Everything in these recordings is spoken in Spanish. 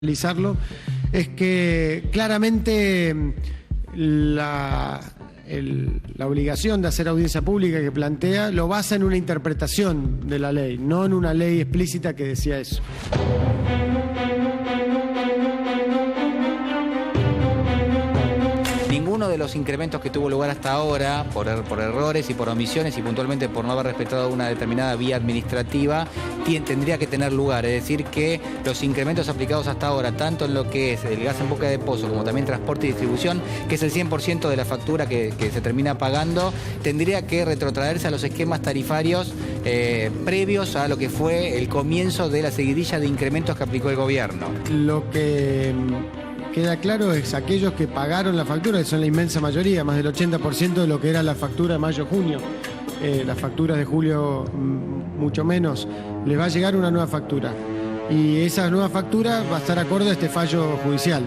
Analizarlo, es que claramente la obligación de hacer audiencia pública que plantea lo basa en una interpretación de la ley, no en una ley explícita que decía eso. Ninguno de los incrementos que tuvo lugar hasta ahora, por errores y por omisiones y puntualmente por no haber respetado una determinada vía administrativa, tendría que tener lugar. Es decir, que los incrementos aplicados hasta ahora, tanto en lo que es el gas en boca de pozo como también transporte y distribución, que es el 100% de la factura que se termina pagando, tendría que retrotraerse a los esquemas tarifarios previos a lo que fue el comienzo de la seguidilla de incrementos que aplicó el gobierno. Lo que queda claro es aquellos que pagaron la factura, que son la inmensa mayoría, más del 80% de lo que era la factura de mayo-junio. Las facturas de julio mucho menos, les va a llegar una nueva factura. Y esa nueva factura va a estar acorde a este fallo judicial.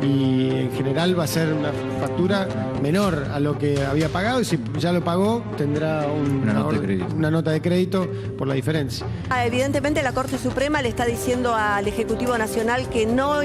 Y en general va a ser una factura menor a lo que había pagado, y si ya lo pagó tendrá una nota de crédito por la diferencia. Evidentemente la Corte Suprema le está diciendo al Ejecutivo Nacional que no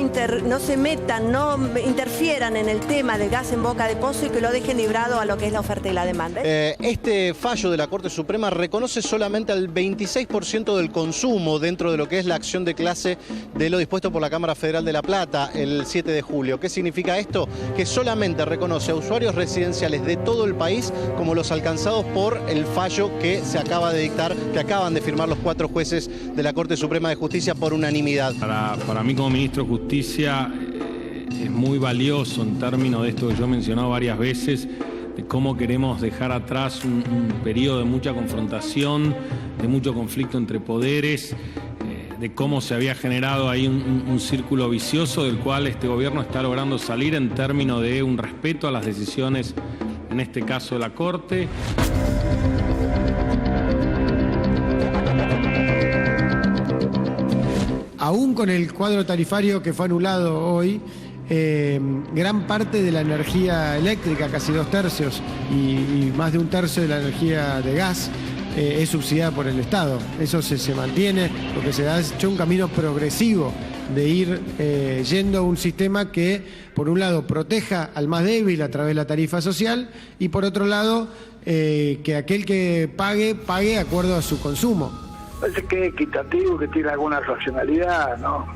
se metan, no interfieran en el tema del gas en boca de pozo y que lo dejen librado a lo que es la oferta y la demanda. Este fallo de la Corte Suprema reconoce solamente al 26% del consumo dentro de lo que es la acción de clase de lo dispuesto por la Cámara Federal de La Plata el 7 de julio. ¿Qué significa esto? Que solamente reconoce a usuarios residenciales de todo el país como los alcanzados por el fallo que se acaba de dictar, que acaban de firmar los 4 jueces de la Corte Suprema de Justicia por unanimidad. Para mí como ministro de Justicia es muy valioso en términos de esto que yo he mencionado varias veces, de cómo queremos dejar atrás un periodo de mucha confrontación, de mucho conflicto entre poderes, de cómo se había generado ahí un círculo vicioso del cual este gobierno está logrando salir en términos de un respeto a las decisiones, en este caso de la Corte. Aún con el cuadro tarifario que fue anulado hoy, gran parte de la energía eléctrica, casi 2/3 y más de 1/3 de la energía de gas, es subsidiada por el Estado. Eso se mantiene, lo que se da es un camino progresivo de ir yendo a un sistema que, por un lado, proteja al más débil a través de la tarifa social y, por otro lado, que aquel que pague de acuerdo a su consumo. Parece que es equitativo, que tiene alguna racionalidad, ¿no?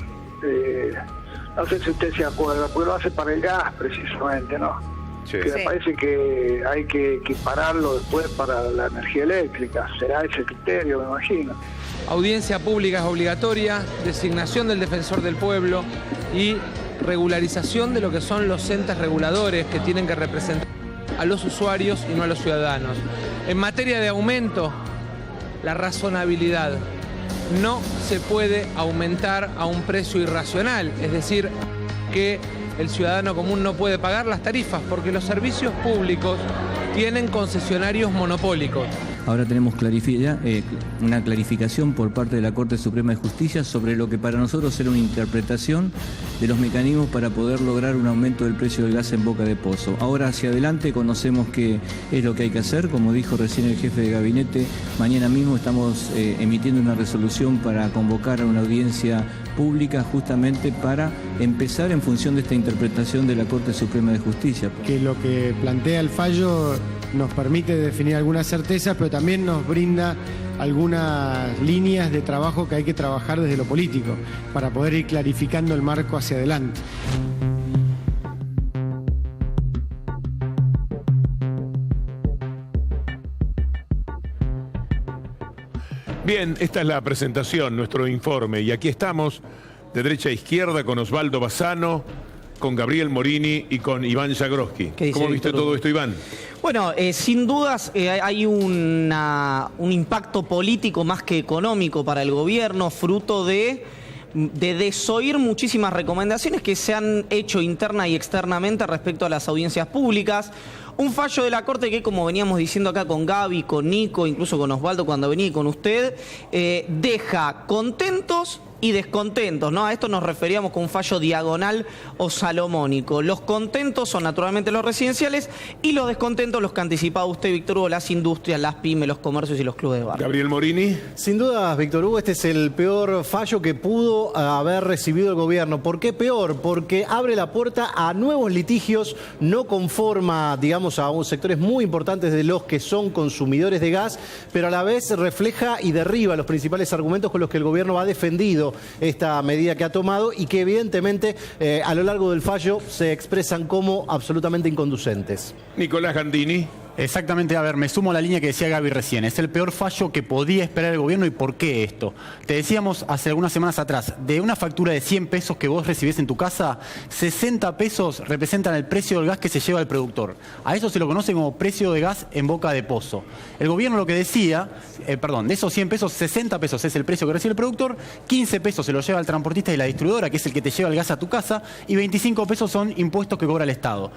No sé si usted se acuerda, porque lo hace para el gas precisamente, ¿no? Sí. Que me parece que hay que equipararlo después para la energía eléctrica. Será ese criterio, me imagino. Audiencia pública es obligatoria, designación del defensor del pueblo y regularización de lo que son los entes reguladores que tienen que representar a los usuarios y no a los ciudadanos. En materia de aumento, la razonabilidad. No se puede aumentar a un precio irracional, es decir, que el ciudadano común no puede pagar las tarifas porque los servicios públicos tienen concesionarios monopólicos. Ahora tenemos una clarificación por parte de la Corte Suprema de Justicia sobre lo que para nosotros era una interpretación de los mecanismos para poder lograr un aumento del precio del gas en boca de pozo. Ahora hacia adelante conocemos qué es lo que hay que hacer. Como dijo recién el jefe de gabinete, mañana mismo estamos emitiendo una resolución para convocar a una audiencia pública justamente para empezar en función de esta interpretación de la Corte Suprema de Justicia. Que lo que plantea el fallo nos permite definir algunas certezas, pero también nos brinda algunas líneas de trabajo que hay que trabajar desde lo político para poder ir clarificando el marco hacia adelante. Bien, esta es la presentación, nuestro informe, y aquí estamos de derecha a izquierda con Osvaldo Bassano, con Gabriel Morini y con Iván Jagroski. ¿Cómo viste todo esto, Iván? Bueno, sin dudas hay un impacto político más que económico para el gobierno, fruto de desoír muchísimas recomendaciones que se han hecho interna y externamente respecto a las audiencias públicas. Un fallo de la Corte que, como veníamos diciendo acá con Gaby, con Nico, incluso con Osvaldo cuando venía y con usted, deja contentos y descontentos, ¿no? A esto nos referíamos con un fallo diagonal o salomónico. Los contentos son naturalmente los residenciales y los descontentos los que anticipaba usted, Víctor Hugo, las industrias, las pymes, los comercios y los clubes de barrio. Gabriel Morini. Sin duda, Víctor Hugo, este es el peor fallo que pudo haber recibido el gobierno. ¿Por qué peor? Porque abre la puerta a nuevos litigios, no conforma, digamos, a sectores muy importantes de los que son consumidores de gas, pero a la vez refleja y derriba los principales argumentos con los que el gobierno ha defendido esta medida que ha tomado y que evidentemente a lo largo del fallo se expresan como absolutamente inconducentes. Nicolás Gandini. Exactamente, a ver, me sumo a la línea que decía Gaby recién. Es el peor fallo que podía esperar el gobierno. ¿Y por qué esto? Te decíamos hace algunas semanas atrás, de una factura de 100 pesos que vos recibís en tu casa, 60 pesos representan el precio del gas que se lleva el productor. A eso se lo conoce como precio de gas en boca de pozo. El gobierno lo que decía, de esos 100 pesos, 60 pesos es el precio que recibe el productor, 15 pesos se lo lleva el transportista y la distribuidora, que es el que te lleva el gas a tu casa, y 25 pesos son impuestos que cobra el Estado.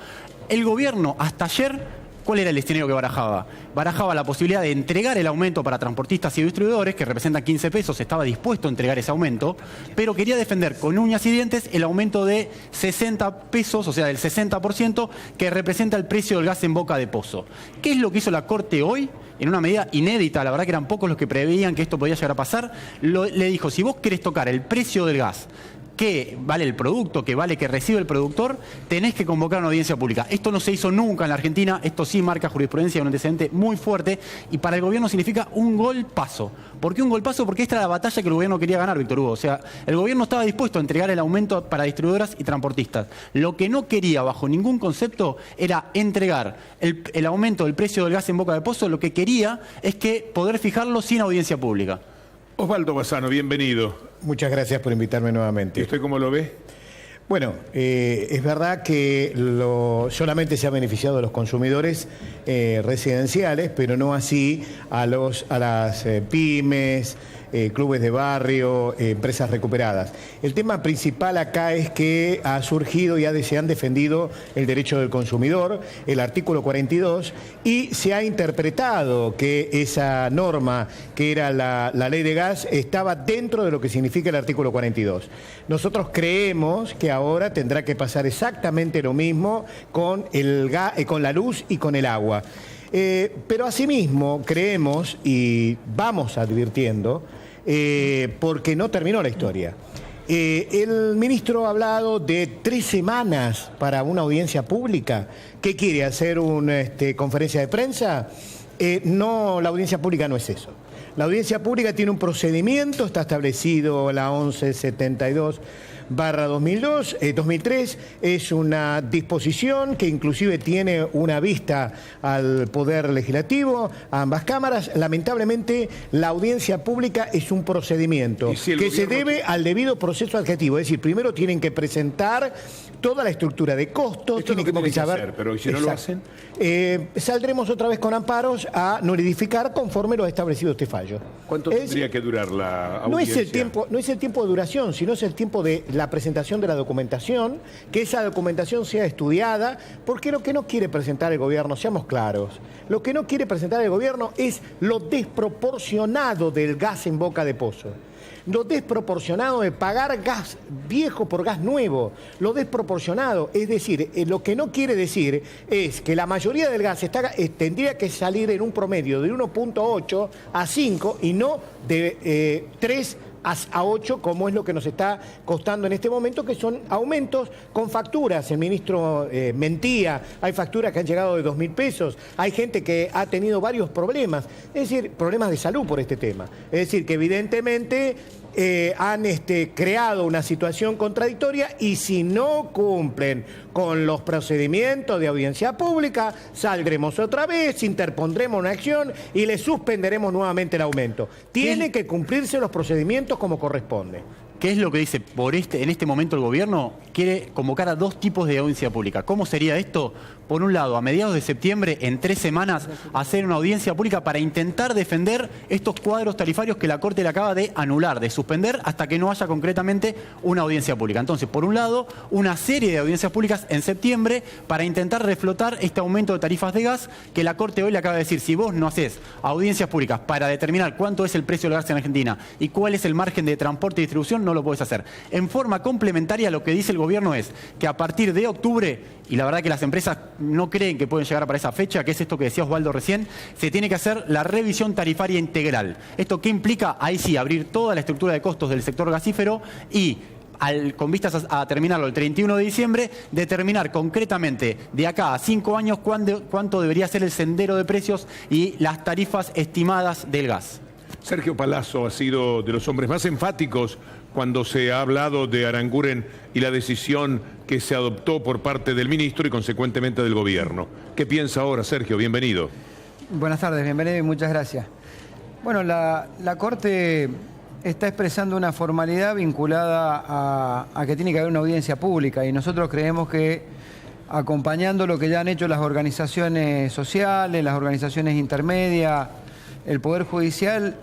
El gobierno hasta ayer, ¿cuál era el escenario que barajaba? Barajaba la posibilidad de entregar el aumento para transportistas y distribuidores, que representan 15 pesos, estaba dispuesto a entregar ese aumento, pero quería defender con uñas y dientes el aumento de 60 pesos, o sea, del 60%, que representa el precio del gas en boca de pozo. ¿Qué es lo que hizo la Corte hoy? En una medida inédita, la verdad que eran pocos los que preveían que esto podía llegar a pasar, le dijo, si vos querés tocar el precio del gas, que vale el producto, que vale que recibe el productor, tenés que convocar una audiencia pública. Esto no se hizo nunca en la Argentina, esto sí marca jurisprudencia, un antecedente muy fuerte, y para el gobierno significa un golpazo. ¿Por qué un golpazo? Porque esta era la batalla que el gobierno quería ganar, Víctor Hugo. O sea, el gobierno estaba dispuesto a entregar el aumento para distribuidoras y transportistas. Lo que no quería, bajo ningún concepto, era entregar el aumento del precio del gas en boca de pozo. Lo que quería es que poder fijarlo sin audiencia pública. Osvaldo Bassano, bienvenido. Muchas gracias por invitarme nuevamente. ¿Y usted cómo lo ve? Bueno, es verdad que solamente se ha beneficiado a los consumidores residenciales, pero no así a las pymes, clubes de barrio, empresas recuperadas. El tema principal acá es que ha surgido y se han defendido el derecho del consumidor, el artículo 42, y se ha interpretado que esa norma, que era la ley de gas, estaba dentro de lo que significa el artículo 42. Nosotros creemos que ahora tendrá que pasar exactamente lo mismo con con la luz y con el agua. Pero asimismo creemos, y vamos advirtiendo, porque no terminó la historia. El ministro ha hablado de 3 semanas para una audiencia pública. ¿Qué quiere? ¿Hacer una conferencia de prensa? No, la audiencia pública no es eso. La audiencia pública tiene un procedimiento, está establecido la 1172/2003, es una disposición que inclusive tiene una vista al Poder Legislativo, a ambas cámaras. Lamentablemente, la audiencia pública es un procedimiento que se debe al debido proceso adjetivo, es decir, primero tienen que presentar toda la estructura de costos, tienen que saber, pero si no lo hacen, saldremos otra vez con amparos a nullidificar conforme lo ha establecido este fallo. ¿Cuánto tendría que durar la audiencia? No es el tiempo de duración, sino es el tiempo de la presentación de la documentación, que esa documentación sea estudiada, porque lo que no quiere presentar el gobierno, seamos claros, lo que no quiere presentar el gobierno es lo desproporcionado del gas en boca de pozo. Lo desproporcionado de pagar gas viejo por gas nuevo, lo desproporcionado, es decir, lo que no quiere decir es que la mayoría del gas tendría que salir en un promedio de 1.8 a 5 y no de 3 a 8, como es lo que nos está costando en este momento, que son aumentos con facturas. El ministro mentía, hay facturas que han llegado de 2.000 pesos, hay gente que ha tenido varios problemas, es decir, problemas de salud por este tema. Es decir, que evidentemente han creado una situación contradictoria y si no cumplen con los procedimientos de audiencia pública, saldremos otra vez, interpondremos una acción y le suspenderemos nuevamente el aumento. Tienen que cumplirse los procedimientos como corresponde. ¿Qué es lo que dice? En este momento el gobierno quiere convocar a 2 tipos de audiencia pública. ¿Cómo sería esto? Por un lado, a mediados de septiembre, en 3 semanas, hacer una audiencia pública para intentar defender estos cuadros tarifarios que la Corte le acaba de anular, de suspender, hasta que no haya concretamente una audiencia pública. Entonces, por un lado, una serie de audiencias públicas en septiembre para intentar reflotar este aumento de tarifas de gas que la Corte hoy le acaba de decir, si vos no haces audiencias públicas para determinar cuánto es el precio del gas en Argentina y cuál es el margen de transporte y distribución, no no lo puedes hacer. En forma complementaria, lo que dice el gobierno es que a partir de octubre, y la verdad que las empresas no creen que pueden llegar para esa fecha, que es esto que decía Osvaldo recién, se tiene que hacer la revisión tarifaria integral. ¿Esto qué implica? Ahí sí, abrir toda la estructura de costos del sector gasífero y con vistas a terminarlo el 31 de diciembre, determinar concretamente de acá a 5 años cuánto debería ser el sendero de precios y las tarifas estimadas del gas. Sergio Palazzo ha sido de los hombres más enfáticos cuando se ha hablado de Aranguren y la decisión que se adoptó por parte del ministro y consecuentemente del gobierno. ¿Qué piensa ahora, Sergio? Bienvenido. Buenas tardes, bienvenido y muchas gracias. Bueno, la Corte está expresando una formalidad vinculada a que tiene que haber una audiencia pública y nosotros creemos que acompañando lo que ya han hecho las organizaciones sociales, las organizaciones intermedias, el Poder Judicial,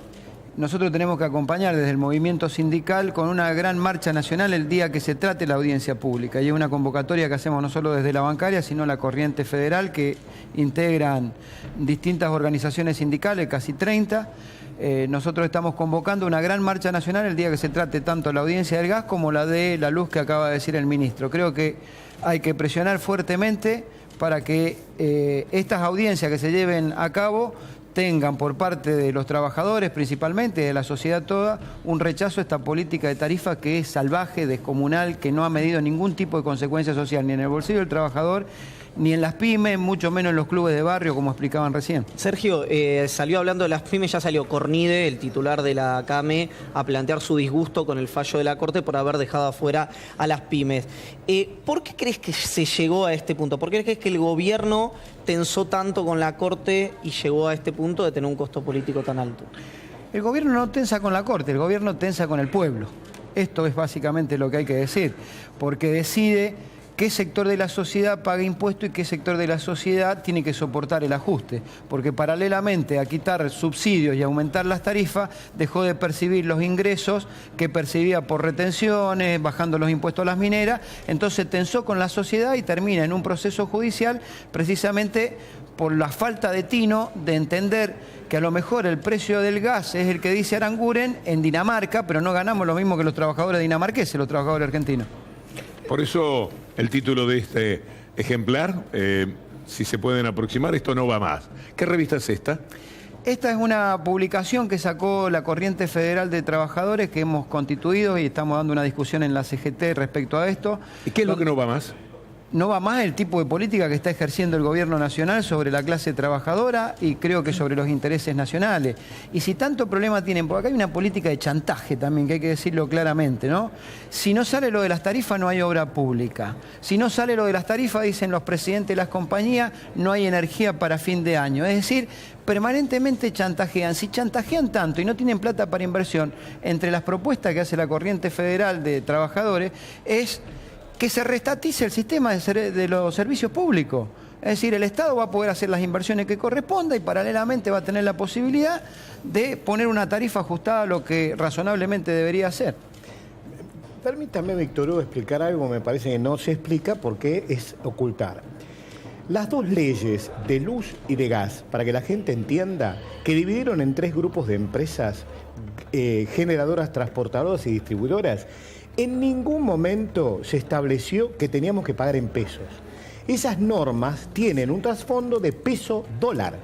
nosotros tenemos que acompañar desde el movimiento sindical con una gran marcha nacional el día que se trate la audiencia pública. Y es una convocatoria que hacemos no solo desde la bancaria, sino la Corriente Federal, que integran distintas organizaciones sindicales, casi 30. Nosotros estamos convocando una gran marcha nacional el día que se trate tanto la audiencia del gas como la de la luz que acaba de decir el ministro. Creo que hay que presionar fuertemente para que estas audiencias que se lleven a cabo tengan por parte de los trabajadores principalmente, de la sociedad toda, un rechazo a esta política de tarifa que es salvaje, descomunal, que no ha medido ningún tipo de consecuencia social, ni en el bolsillo del trabajador, ni en las pymes, mucho menos en los clubes de barrio, como explicaban recién. Sergio, salió hablando de las pymes, ya salió Cornide, el titular de la CAME, a plantear su disgusto con el fallo de la Corte por haber dejado afuera a las pymes. ¿Por qué crees que se llegó a este punto? ¿Por qué crees que el gobierno tensó tanto con la Corte y llegó a este punto de tener un costo político tan alto? El gobierno no tensa con la Corte, el gobierno tensa con el pueblo. Esto es básicamente lo que hay que decir, porque decide qué sector de la sociedad paga impuestos y qué sector de la sociedad tiene que soportar el ajuste. Porque paralelamente a quitar subsidios y aumentar las tarifas, dejó de percibir los ingresos que percibía por retenciones, bajando los impuestos a las mineras. Entonces tensó con la sociedad y termina en un proceso judicial precisamente por la falta de tino de entender que a lo mejor el precio del gas es el que dice Aranguren en Dinamarca, pero no ganamos lo mismo que los trabajadores dinamarqueses, los trabajadores argentinos. Por eso el título de este ejemplar, si se pueden aproximar, esto no va más. ¿Qué revista es esta? Esta es una publicación que sacó la Corriente Federal de Trabajadores que hemos constituido y estamos dando una discusión en la CGT respecto a esto. ¿Y qué es lo que no va más? No va más el tipo de política que está ejerciendo el gobierno nacional sobre la clase trabajadora y creo que sobre los intereses nacionales. Y si tanto problema tienen, porque acá hay una política de chantaje también, que hay que decirlo claramente, ¿no? Si no sale lo de las tarifas, no hay obra pública. Si no sale lo de las tarifas, dicen los presidentes de las compañías, no hay energía para fin de año. Es decir, permanentemente chantajean. Si chantajean tanto y no tienen plata para inversión, entre las propuestas que hace la Corriente Federal de Trabajadores es que se restatice el sistema de los servicios públicos. Es decir, el Estado va a poder hacer las inversiones que corresponda y paralelamente va a tener la posibilidad de poner una tarifa ajustada a lo que razonablemente debería hacer. Permítame, Víctor Hugo, explicar algo que me parece que no se explica porque es ocultar. Las dos leyes de luz y de gas, para que la gente entienda, que dividieron en 3 grupos de empresas generadoras, transportadoras y distribuidoras, en ningún momento se estableció que teníamos que pagar en pesos. Esas normas tienen un trasfondo de peso dólar.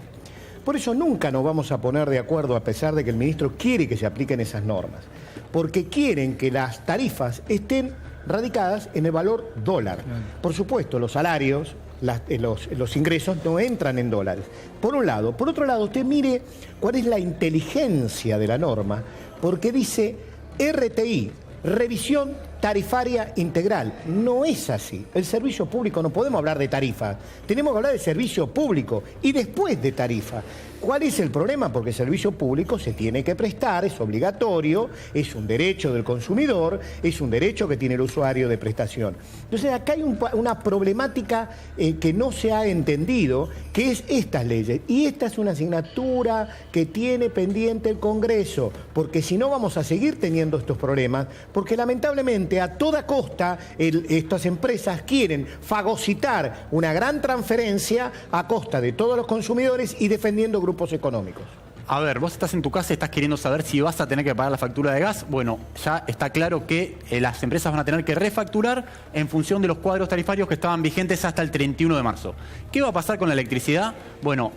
Por eso nunca nos vamos a poner de acuerdo a pesar de que el ministro quiere que se apliquen esas normas. Porque quieren que las tarifas estén radicadas en el valor dólar. Por supuesto, los salarios, los ingresos no entran en dólares. Por un lado. Por otro lado, usted mire cuál es la inteligencia de la norma, porque dice RTI, revisión tarifaria integral. No es así. El servicio público no podemos hablar de tarifa. Tenemos que hablar de servicio público y después de tarifa. ¿Cuál es el problema? Porque el servicio público se tiene que prestar, es obligatorio, es un derecho del consumidor, es un derecho que tiene el usuario de prestación. Entonces acá hay una problemática que no se ha entendido, que es estas leyes. Y esta es una asignatura que tiene pendiente el Congreso, porque si no vamos a seguir teniendo estos problemas, porque lamentablemente a toda costa estas empresas quieren fagocitar una gran transferencia a costa de todos los consumidores y defendiendo grupos económicos. A ver, vos estás en tu casa y estás queriendo saber si vas a tener que pagar la factura de gas. Bueno, ya está claro que las empresas van a tener que refacturar en función de los cuadros tarifarios que estaban vigentes hasta el 31 de marzo. ¿Qué va a pasar con la electricidad? Bueno,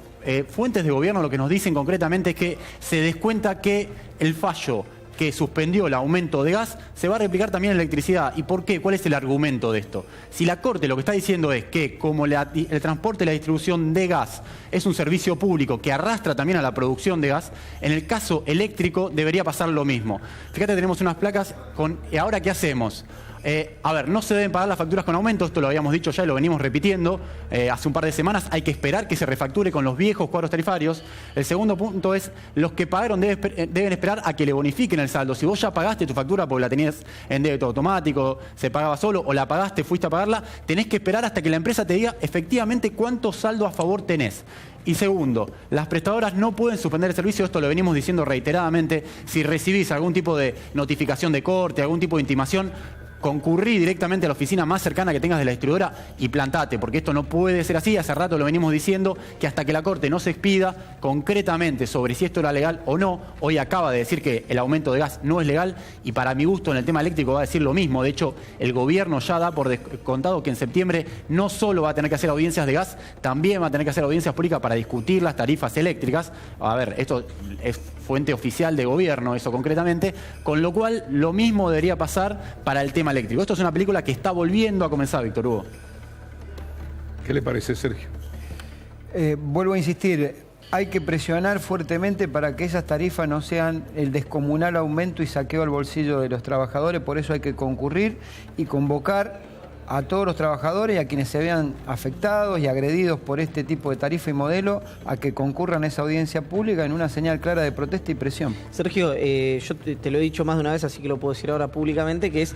fuentes de gobierno lo que nos dicen concretamente es que se descuenta que el fallo que suspendió el aumento de gas se va a replicar también en electricidad. ¿Y por qué? ¿Cuál es el argumento de esto? Si la Corte lo que está diciendo es que como el transporte y la distribución de gas es un servicio público que arrastra también a la producción de gas, en el caso eléctrico debería pasar lo mismo. Fíjate, tenemos unas placas con... ¿Y ahora qué hacemos? A ver, no se deben pagar las facturas con aumento, esto lo habíamos dicho ya y lo venimos repitiendo hace un par de semanas. Hay que esperar que se refacture con los viejos cuadros tarifarios. El segundo punto es, los que pagaron deben esperar a que le bonifiquen el saldo. Si vos ya pagaste tu factura porque la tenías en débito automático, se pagaba solo, o la pagaste, fuiste a pagarla, tenés que esperar hasta que la empresa te diga efectivamente cuánto saldo a favor tenés. Y segundo, las prestadoras no pueden suspender el servicio, esto lo venimos diciendo reiteradamente. Si recibís algún tipo de notificación de corte, algún tipo de intimación, concurrí directamente a la oficina más cercana que tengas de la distribuidora y plantate, porque esto no puede ser así. Hace rato lo venimos diciendo, que hasta que la Corte no se expida concretamente sobre si esto era legal o no. Hoy acaba de decir que el aumento de gas no es legal y para mi gusto en el tema eléctrico va a decir lo mismo. De hecho, el gobierno ya da por descontado que en septiembre no solo va a tener que hacer audiencias de gas, también va a tener que hacer audiencias públicas para discutir las tarifas eléctricas. A ver, esto es fuente oficial de gobierno, eso concretamente, con lo cual lo mismo debería pasar para el tema eléctrico. Esto es una película que está volviendo a comenzar, Víctor Hugo. ¿Qué le parece, Sergio? Vuelvo a insistir, hay que presionar fuertemente para que esas tarifas no sean el descomunal aumento y saqueo al bolsillo de los trabajadores. Por eso hay que concurrir y convocar a todos los trabajadores y a quienes se vean afectados y agredidos por este tipo de tarifa y modelo a que concurran a esa audiencia pública en una señal clara de protesta y presión. Sergio, yo te lo he dicho más de una vez, así que lo puedo decir ahora públicamente, que es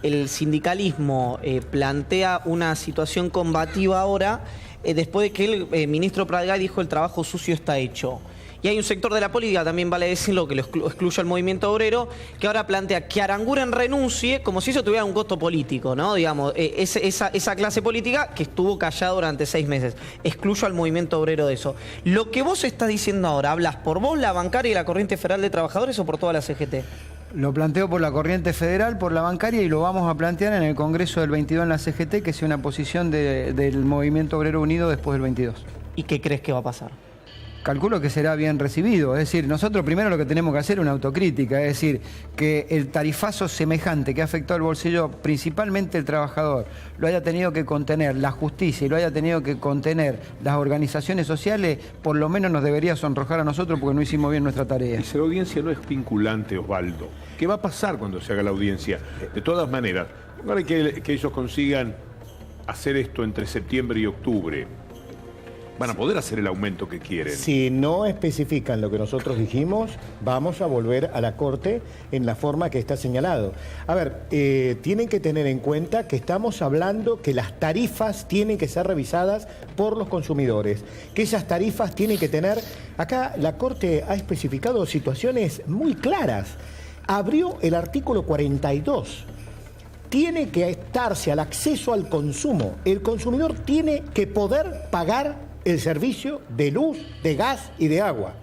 el sindicalismo plantea una situación combativa ahora después de que el ministro Pradgay dijo el trabajo sucio está hecho. Y hay un sector de la política, también vale decirlo, que lo excluye al movimiento obrero, que ahora plantea que Aranguren renuncie como si eso tuviera un costo político, ¿no? Digamos, esa clase política que estuvo callada durante 6 meses. Excluyo al movimiento obrero de eso. Lo que vos estás diciendo ahora, ¿hablas por vos, la bancaria y la Corriente Federal de Trabajadores o por toda la CGT? Lo planteo por la Corriente Federal, por la bancaria y lo vamos a plantear en el Congreso del 22 en la CGT, que sea una posición del Movimiento Obrero Unido después del 22. ¿Y qué crees que va a pasar? Calculo que será bien recibido. Es decir, nosotros primero lo que tenemos que hacer es una autocrítica, es decir, que el tarifazo semejante que afectó al bolsillo principalmente el trabajador lo haya tenido que contener la justicia y lo haya tenido que contener las organizaciones sociales, por lo menos nos debería sonrojar a nosotros porque no hicimos bien nuestra tarea. Y si la audiencia no es vinculante, Osvaldo, ¿qué va a pasar cuando se haga la audiencia? De todas maneras, para que ellos consigan hacer esto entre septiembre y octubre, van a poder hacer el aumento que quieren. Si no especifican lo que nosotros dijimos, vamos a volver a la Corte en la forma que está señalado. A ver, tienen que tener en cuenta que estamos hablando que las tarifas tienen que ser revisadas por los consumidores, que esas tarifas tienen que tener... Acá la Corte ha especificado situaciones muy claras. Abrió el artículo 42. Tiene que estarse al acceso al consumo. El consumidor tiene que poder pagar el servicio de luz, de gas y de agua.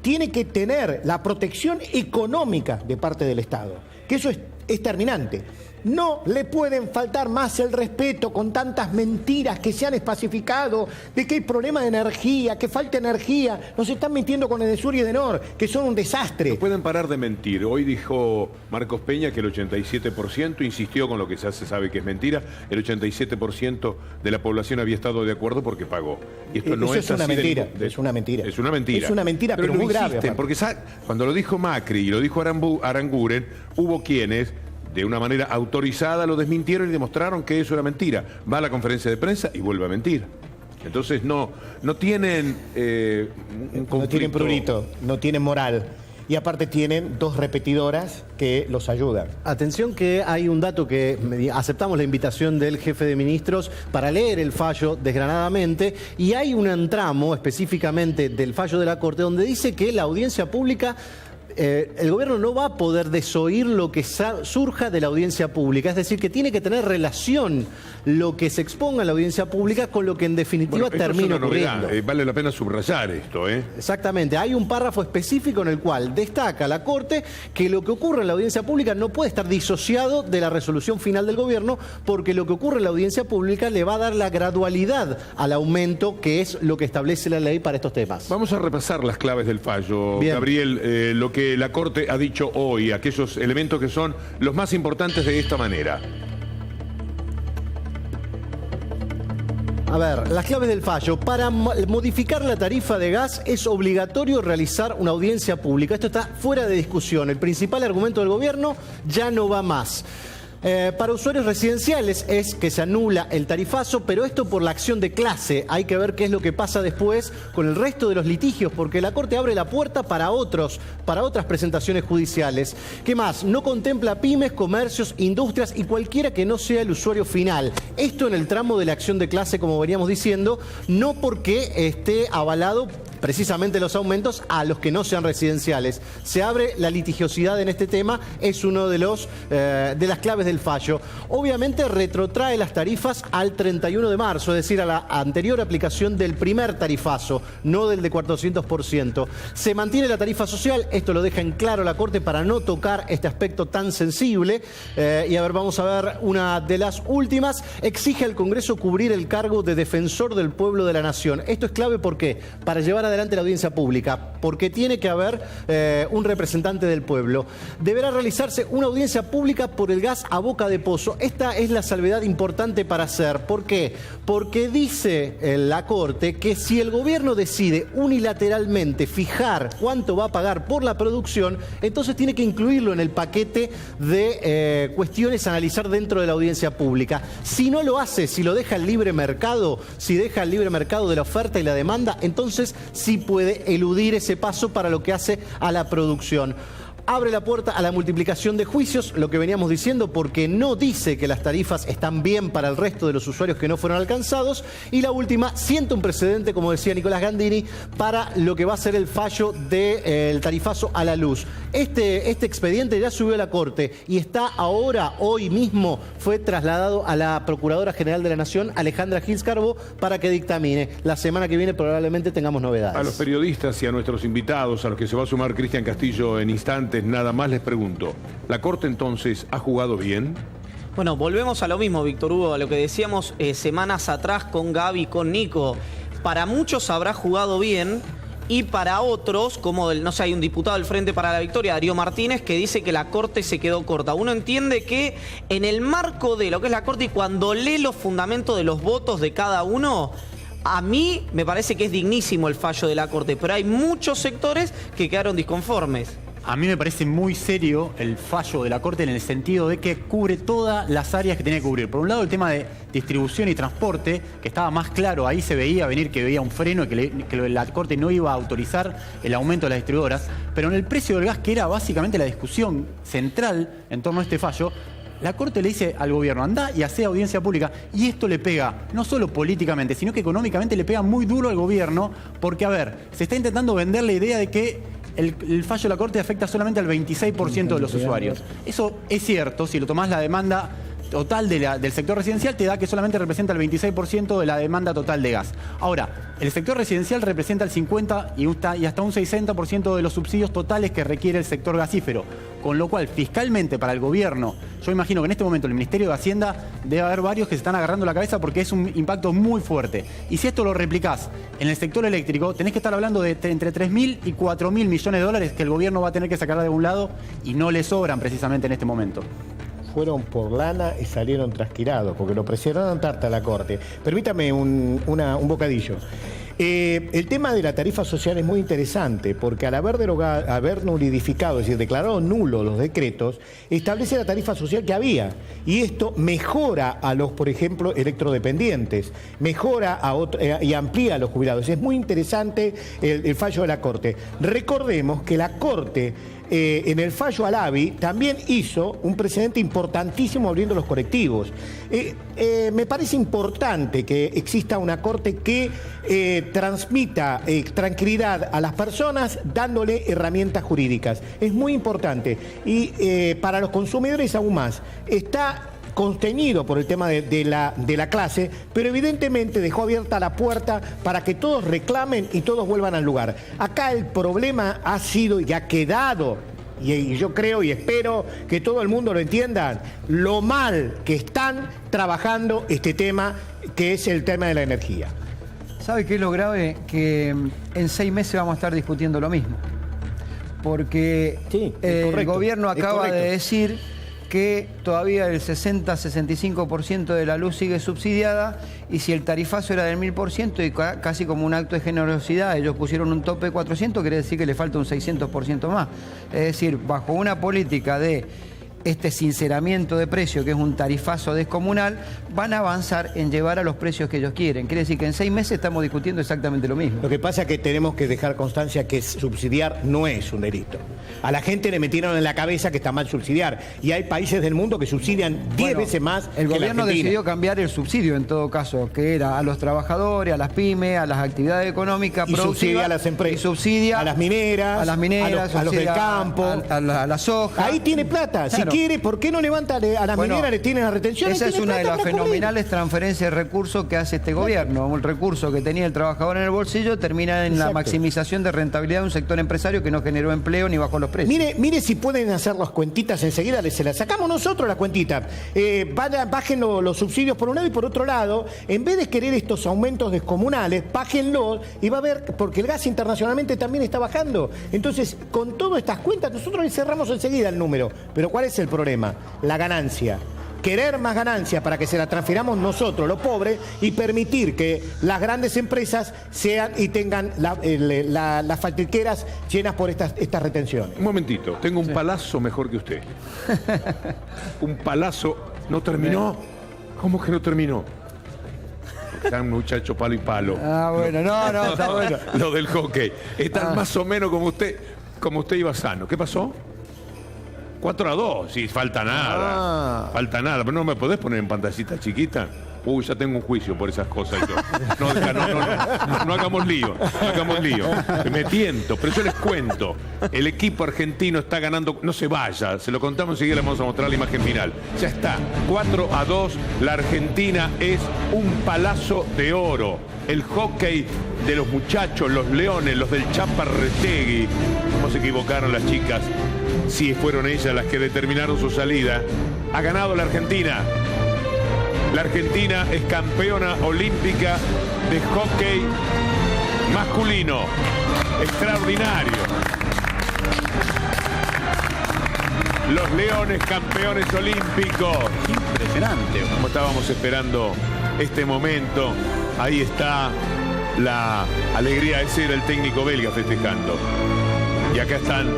Tiene que tener la protección económica de parte del Estado, que eso es terminante. No le pueden faltar más el respeto con tantas mentiras que se han especificado de que hay problemas de energía, que falta energía. Nos están mintiendo con Edesur y Edenor, que son un desastre. No pueden parar de mentir. Hoy dijo Marcos Peña que el 87%, insistió con lo que ya se sabe que es mentira, el 87% de la población había estado de acuerdo porque pagó. Y esto no es una mentira. Es una mentira. Es una mentira. Es una mentira, pero muy grave. Porque cuando lo dijo Macri y lo dijo Aranguren, hubo quienes de una manera autorizada lo desmintieron y demostraron que eso era mentira. Va a la conferencia de prensa y vuelve a mentir. Entonces no tienen un conflicto. No tienen prurito, no tienen moral. Y aparte tienen 2 repetidoras que los ayudan. Atención que hay un dato que aceptamos la invitación del jefe de ministros para leer el fallo desgranadamente y hay un tramo específicamente del fallo de la Corte donde dice que la audiencia pública el gobierno no va a poder desoír lo que surja de la audiencia pública. Es decir, que tiene que tener relación lo que se exponga en la audiencia pública con lo que en definitiva termina ocurriendo. Vale la pena subrayar esto, ¿eh? Exactamente. Hay un párrafo específico en el cual destaca la Corte que lo que ocurre en la audiencia pública no puede estar disociado de la resolución final del gobierno, porque lo que ocurre en la audiencia pública le va a dar la gradualidad al aumento, que es lo que establece la ley para estos temas. Vamos a repasar las claves del fallo, Bien. Gabriel, lo que la Corte ha dicho hoy, aquellos elementos que son los más importantes de esta manera. A ver, las claves del fallo. Para modificar la tarifa de gas es obligatorio realizar una audiencia pública. Esto está fuera de discusión. El principal argumento del gobierno ya no va más. Para usuarios residenciales es que se anula el tarifazo, pero esto por la acción de clase. Hay que ver qué es lo que pasa después con el resto de los litigios, porque la Corte abre la puerta para otras presentaciones judiciales. ¿Qué más? No contempla pymes, comercios, industrias y cualquiera que no sea el usuario final. Esto en el tramo de la acción de clase, como veníamos diciendo, no porque esté avalado precisamente los aumentos a los que no sean residenciales. Se abre la litigiosidad en este tema, es uno de las claves del fallo. Obviamente retrotrae las tarifas al 31 de marzo, es decir, a la anterior aplicación del primer tarifazo, no del de 400%. Se mantiene la tarifa social, esto lo deja en claro la Corte para no tocar este aspecto tan sensible. Y a ver, vamos a ver una de las últimas. Exige al Congreso cubrir el cargo de defensor del pueblo de la nación. Esto es clave, ¿por qué? Para llevar adelante la audiencia pública, porque tiene que haber un representante del pueblo. Deberá realizarse una audiencia pública por el gas a boca de pozo. Esta es la salvedad importante para hacer. ¿Por qué? Porque dice la Corte que si el gobierno decide unilateralmente fijar cuánto va a pagar por la producción, entonces tiene que incluirlo en el paquete de cuestiones a analizar dentro de la audiencia pública. Si no lo hace, si lo deja el libre mercado, si deja el libre mercado de la oferta y la demanda, entonces sí puede eludir ese paso para lo que hace a la producción. Abre la puerta a la multiplicación de juicios, lo que veníamos diciendo, porque no dice que las tarifas están bien para el resto de los usuarios que no fueron alcanzados. Y la última, sienta un precedente, como decía Nicolás Gandini, para lo que va a ser el fallo del tarifazo a la luz. Este expediente ya subió a la Corte y está ahora, hoy mismo, fue trasladado a la Procuradora General de la Nación, Alejandra Gils Carbó, para que dictamine. La semana que viene probablemente tengamos novedades. A los periodistas y a nuestros invitados, a los que se va a sumar Cristian Castillo en instantes, nada más les pregunto, ¿la Corte entonces ha jugado bien? Bueno, volvemos a lo mismo, Víctor Hugo, a lo que decíamos semanas atrás con Gaby, con Nico. Para muchos habrá jugado bien y para otros, como hay un diputado del Frente para la Victoria, Darío Martínez, que dice que la Corte se quedó corta. Uno entiende que en el marco de lo que es la Corte y cuando lee los fundamentos de los votos de cada uno, a mí me parece que es dignísimo el fallo de la Corte, pero hay muchos sectores que quedaron disconformes. A mí me parece muy serio el fallo de la Corte en el sentido de que cubre todas las áreas que tenía que cubrir. Por un lado, el tema de distribución y transporte, que estaba más claro, ahí se veía venir que veía un freno y que la Corte no iba a autorizar el aumento de las distribuidoras. Pero en el precio del gas, que era básicamente la discusión central en torno a este fallo, la Corte le dice al gobierno, anda y hace audiencia pública. Y esto le pega, no solo políticamente, sino que económicamente le pega muy duro al gobierno, porque, a ver, se está intentando vender la idea de que el fallo de la Corte afecta solamente al 26% de los usuarios. Eso es cierto, si lo tomás la demanda total del sector residencial, te da que solamente representa el 26% de la demanda total de gas. Ahora, el sector residencial representa el 50% y hasta un 60% de los subsidios totales que requiere el sector gasífero. Con lo cual, fiscalmente para el gobierno, yo imagino que en este momento el Ministerio de Hacienda debe haber varios que se están agarrando la cabeza porque es un impacto muy fuerte. Y si esto lo replicás en el sector eléctrico, tenés que estar hablando de entre 3.000 y 4.000 millones de dólares que el gobierno va a tener que sacar de algún lado y no le sobran precisamente en este momento. Fueron por lana y salieron trasquirados, porque lo presionaron tarta a la Corte. Permítame un bocadillo. El tema de la tarifa social es muy interesante, porque al haber nulidificado, es decir, declarado nulo los decretos, establece la tarifa social que había. Y esto mejora a los, por ejemplo, electrodependientes, mejora y amplía a los jubilados. Es muy interesante el fallo de la Corte. Recordemos que la Corte en el fallo al ABI, también hizo un precedente importantísimo abriendo los colectivos. Me parece importante que exista una corte que transmita tranquilidad a las personas dándole herramientas jurídicas. Es muy importante. Y para los consumidores aún más. Está contenido por el tema de la clase, pero evidentemente dejó abierta la puerta para que todos reclamen y todos vuelvan al lugar. Acá el problema ha sido y ha quedado, y yo creo y espero que todo el mundo lo entienda, lo mal que están trabajando este tema, que es el tema de la energía. ¿Sabe qué es lo grave? Que en 6 meses vamos a estar discutiendo lo mismo. Porque el gobierno acaba de decir que todavía el 60-65% de la luz sigue subsidiada, y si el tarifazo era del 1000% y casi como un acto de generosidad ellos pusieron un tope de 400, quiere decir que le falta un 600% más. Es decir, bajo una política de este sinceramiento de precio, que es un tarifazo descomunal, van a avanzar en llevar a los precios que ellos quieren. Quiere decir que en 6 meses estamos discutiendo exactamente lo mismo. Lo que pasa es que tenemos que dejar constancia que subsidiar no es un delito. A la gente le metieron en la cabeza que está mal subsidiar. Y hay países del mundo que subsidian 10 veces más el que gobierno la Argentina. decidió cambiar el subsidio en todo caso, que era a los trabajadores, a las pymes, a las actividades económicas y subsidia a las empresas, y subsidia a las mineras, a los del campo, a la soja. Ahí tiene plata. Claro. Si quiere, ¿por qué no levanta a las mineras? Le tienen la retención. Esa es una de las fenomenales transferencias de recursos que hace este gobierno. Un recurso que tenía el trabajador en el bolsillo termina en la maximización de rentabilidad de un sector empresario que no generó empleo ni bajó los precios. Mire si pueden hacer las cuentitas enseguida, se las sacamos nosotros las cuentitas. Bajen los subsidios por un lado y por otro lado, en vez de querer estos aumentos descomunales, bájenlos y va a ver, porque el gas internacionalmente también está bajando. Entonces, con todas estas cuentas, nosotros le cerramos enseguida el número. Pero ¿cuál es el problema? La ganancia. Querer más ganancia para que se la transfiramos nosotros, los pobres, y permitir que las grandes empresas sean y tengan las faltriqueras llenas por estas retenciones. Un momentito, tengo un palazo mejor que usted. Un palazo. ¿No terminó? ¿Cómo que no terminó? Están muchachos palo y palo. Ah, bueno, no, está bueno. Lo del hockey. Están más o menos como usted iba sano. ¿Qué pasó? 4-2, sí, falta nada. Falta nada, pero no me podés poner en pantallita chiquita. Uy, ya tengo un juicio por esas cosas. No hagamos lío, no hagamos lío. Me tiento, pero yo les cuento. El equipo argentino está ganando, no se vaya, se lo contamos enseguida, le vamos a mostrar la imagen final. Ya está, 4-2, la Argentina es un palazo de oro. El hockey de los muchachos, los leones, los del Chapa Retegui. ¿Cómo se equivocaron las chicas? Si fueron ellas las que determinaron su salida. Ha ganado la Argentina. La Argentina es campeona olímpica de hockey masculino. Extraordinario. Los leones campeones olímpicos. Impresionante. Como estábamos esperando este momento. Ahí está la alegría. Ese era el técnico belga festejando. Y acá están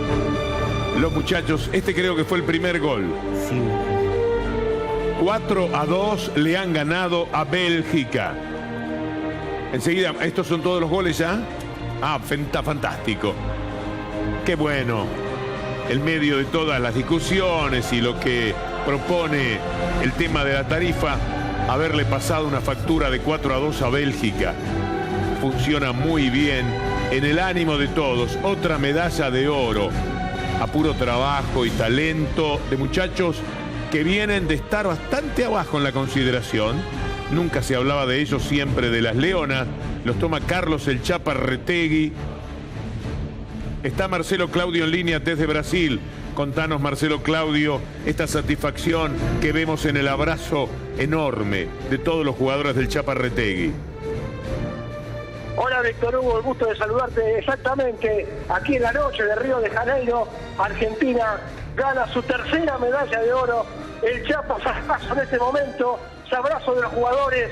los muchachos. Este creo que fue el primer gol. Sí. 4-2 le han ganado a Bélgica. Enseguida, ¿estos son todos los goles ya? Ah, fantástico. Qué bueno. En medio de todas las discusiones y lo que propone el tema de la tarifa, haberle pasado una factura de 4-2 a Bélgica. Funciona muy bien en el ánimo de todos. Otra medalla de oro. A puro trabajo y talento de muchachos que vienen de estar bastante abajo en la consideración. Nunca se hablaba de ellos, siempre de las leonas. Los toma Carlos el Chapa Retegui. Está Marcelo Claudio en línea desde Brasil. Contanos, Marcelo Claudio, esta satisfacción que vemos en el abrazo enorme de todos los jugadores del Chapa Retegui. Hola Víctor Hugo, el gusto de saludarte. Exactamente, aquí en la noche de Río de Janeiro, Argentina gana su tercera medalla de oro. El Chapa se abraza en este momento, se abrazo de los jugadores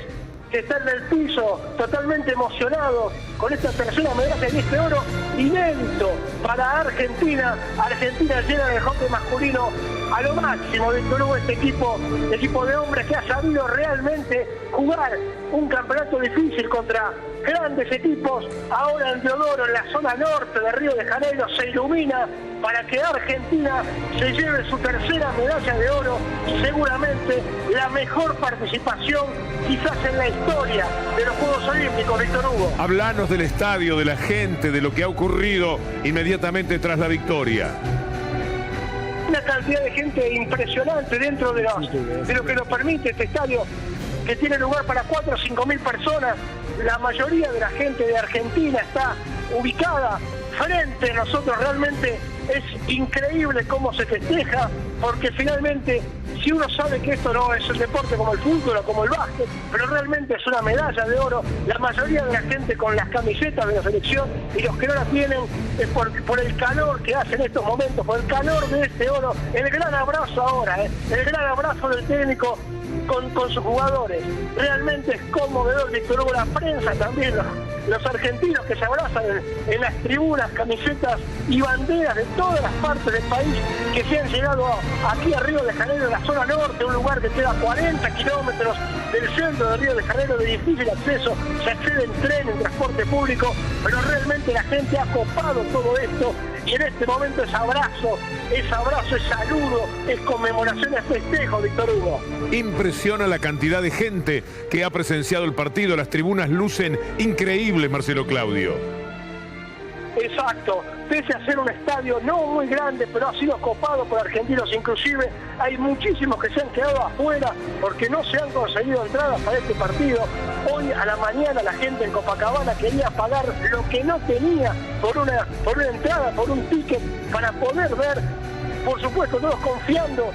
que están en el piso, totalmente emocionados con esta tercera medalla y este oro inédito para Argentina. Argentina llena de hockey masculino a lo máximo, Víctor Hugo, este equipo de hombres que ha sabido realmente jugar un campeonato difícil contra grandes equipos. Ahora en Deodoro, en la zona norte de Río de Janeiro, se ilumina para que Argentina se lleve su tercera medalla de oro y seguramente la mejor participación quizás en la historia de los Juegos Olímpicos, Víctor Hugo. Hablanos del estadio, de la gente, de lo que ha ocurrido inmediatamente tras la victoria. Una cantidad de gente impresionante dentro de lo que nos permite este estadio, que tiene lugar para 4 o 5 mil personas. La mayoría de la gente de Argentina está ubicada frente a nosotros. Realmente es increíble cómo se festeja, porque finalmente, si uno sabe que esto no es un deporte como el fútbol o como el básquet, pero realmente es una medalla de oro, la mayoría de la gente con las camisetas de la selección, y los que no la tienen es por el calor que hace en estos momentos, por el calor de este oro. El gran abrazo ahora, el gran abrazo del técnico con sus jugadores. Realmente es conmovedor, Víctor Hugo. La prensa también, los argentinos que se abrazan en las tribunas, camisetas y banderas de todas las partes del país que se han llegado aquí a Río de Janeiro, en la zona norte, un lugar que queda a 40 kilómetros del centro de Río de Janeiro, de difícil acceso. Se accede en tren, en transporte público, pero realmente la gente ha copado todo esto. Y en este momento es abrazo, es saludo, es conmemoración, es festejo, Víctor Hugo. Impresiona la cantidad de gente que ha presenciado el partido. Las tribunas lucen increíbles, Marcelo Claudio. Exacto, pese a ser un estadio no muy grande, pero ha sido copado por argentinos. Inclusive hay muchísimos que se han quedado afuera porque no se han conseguido entradas para este partido. Hoy a la mañana la gente en Copacabana quería pagar lo que no tenía por una entrada, por un ticket, para poder ver, por supuesto, todos confiando.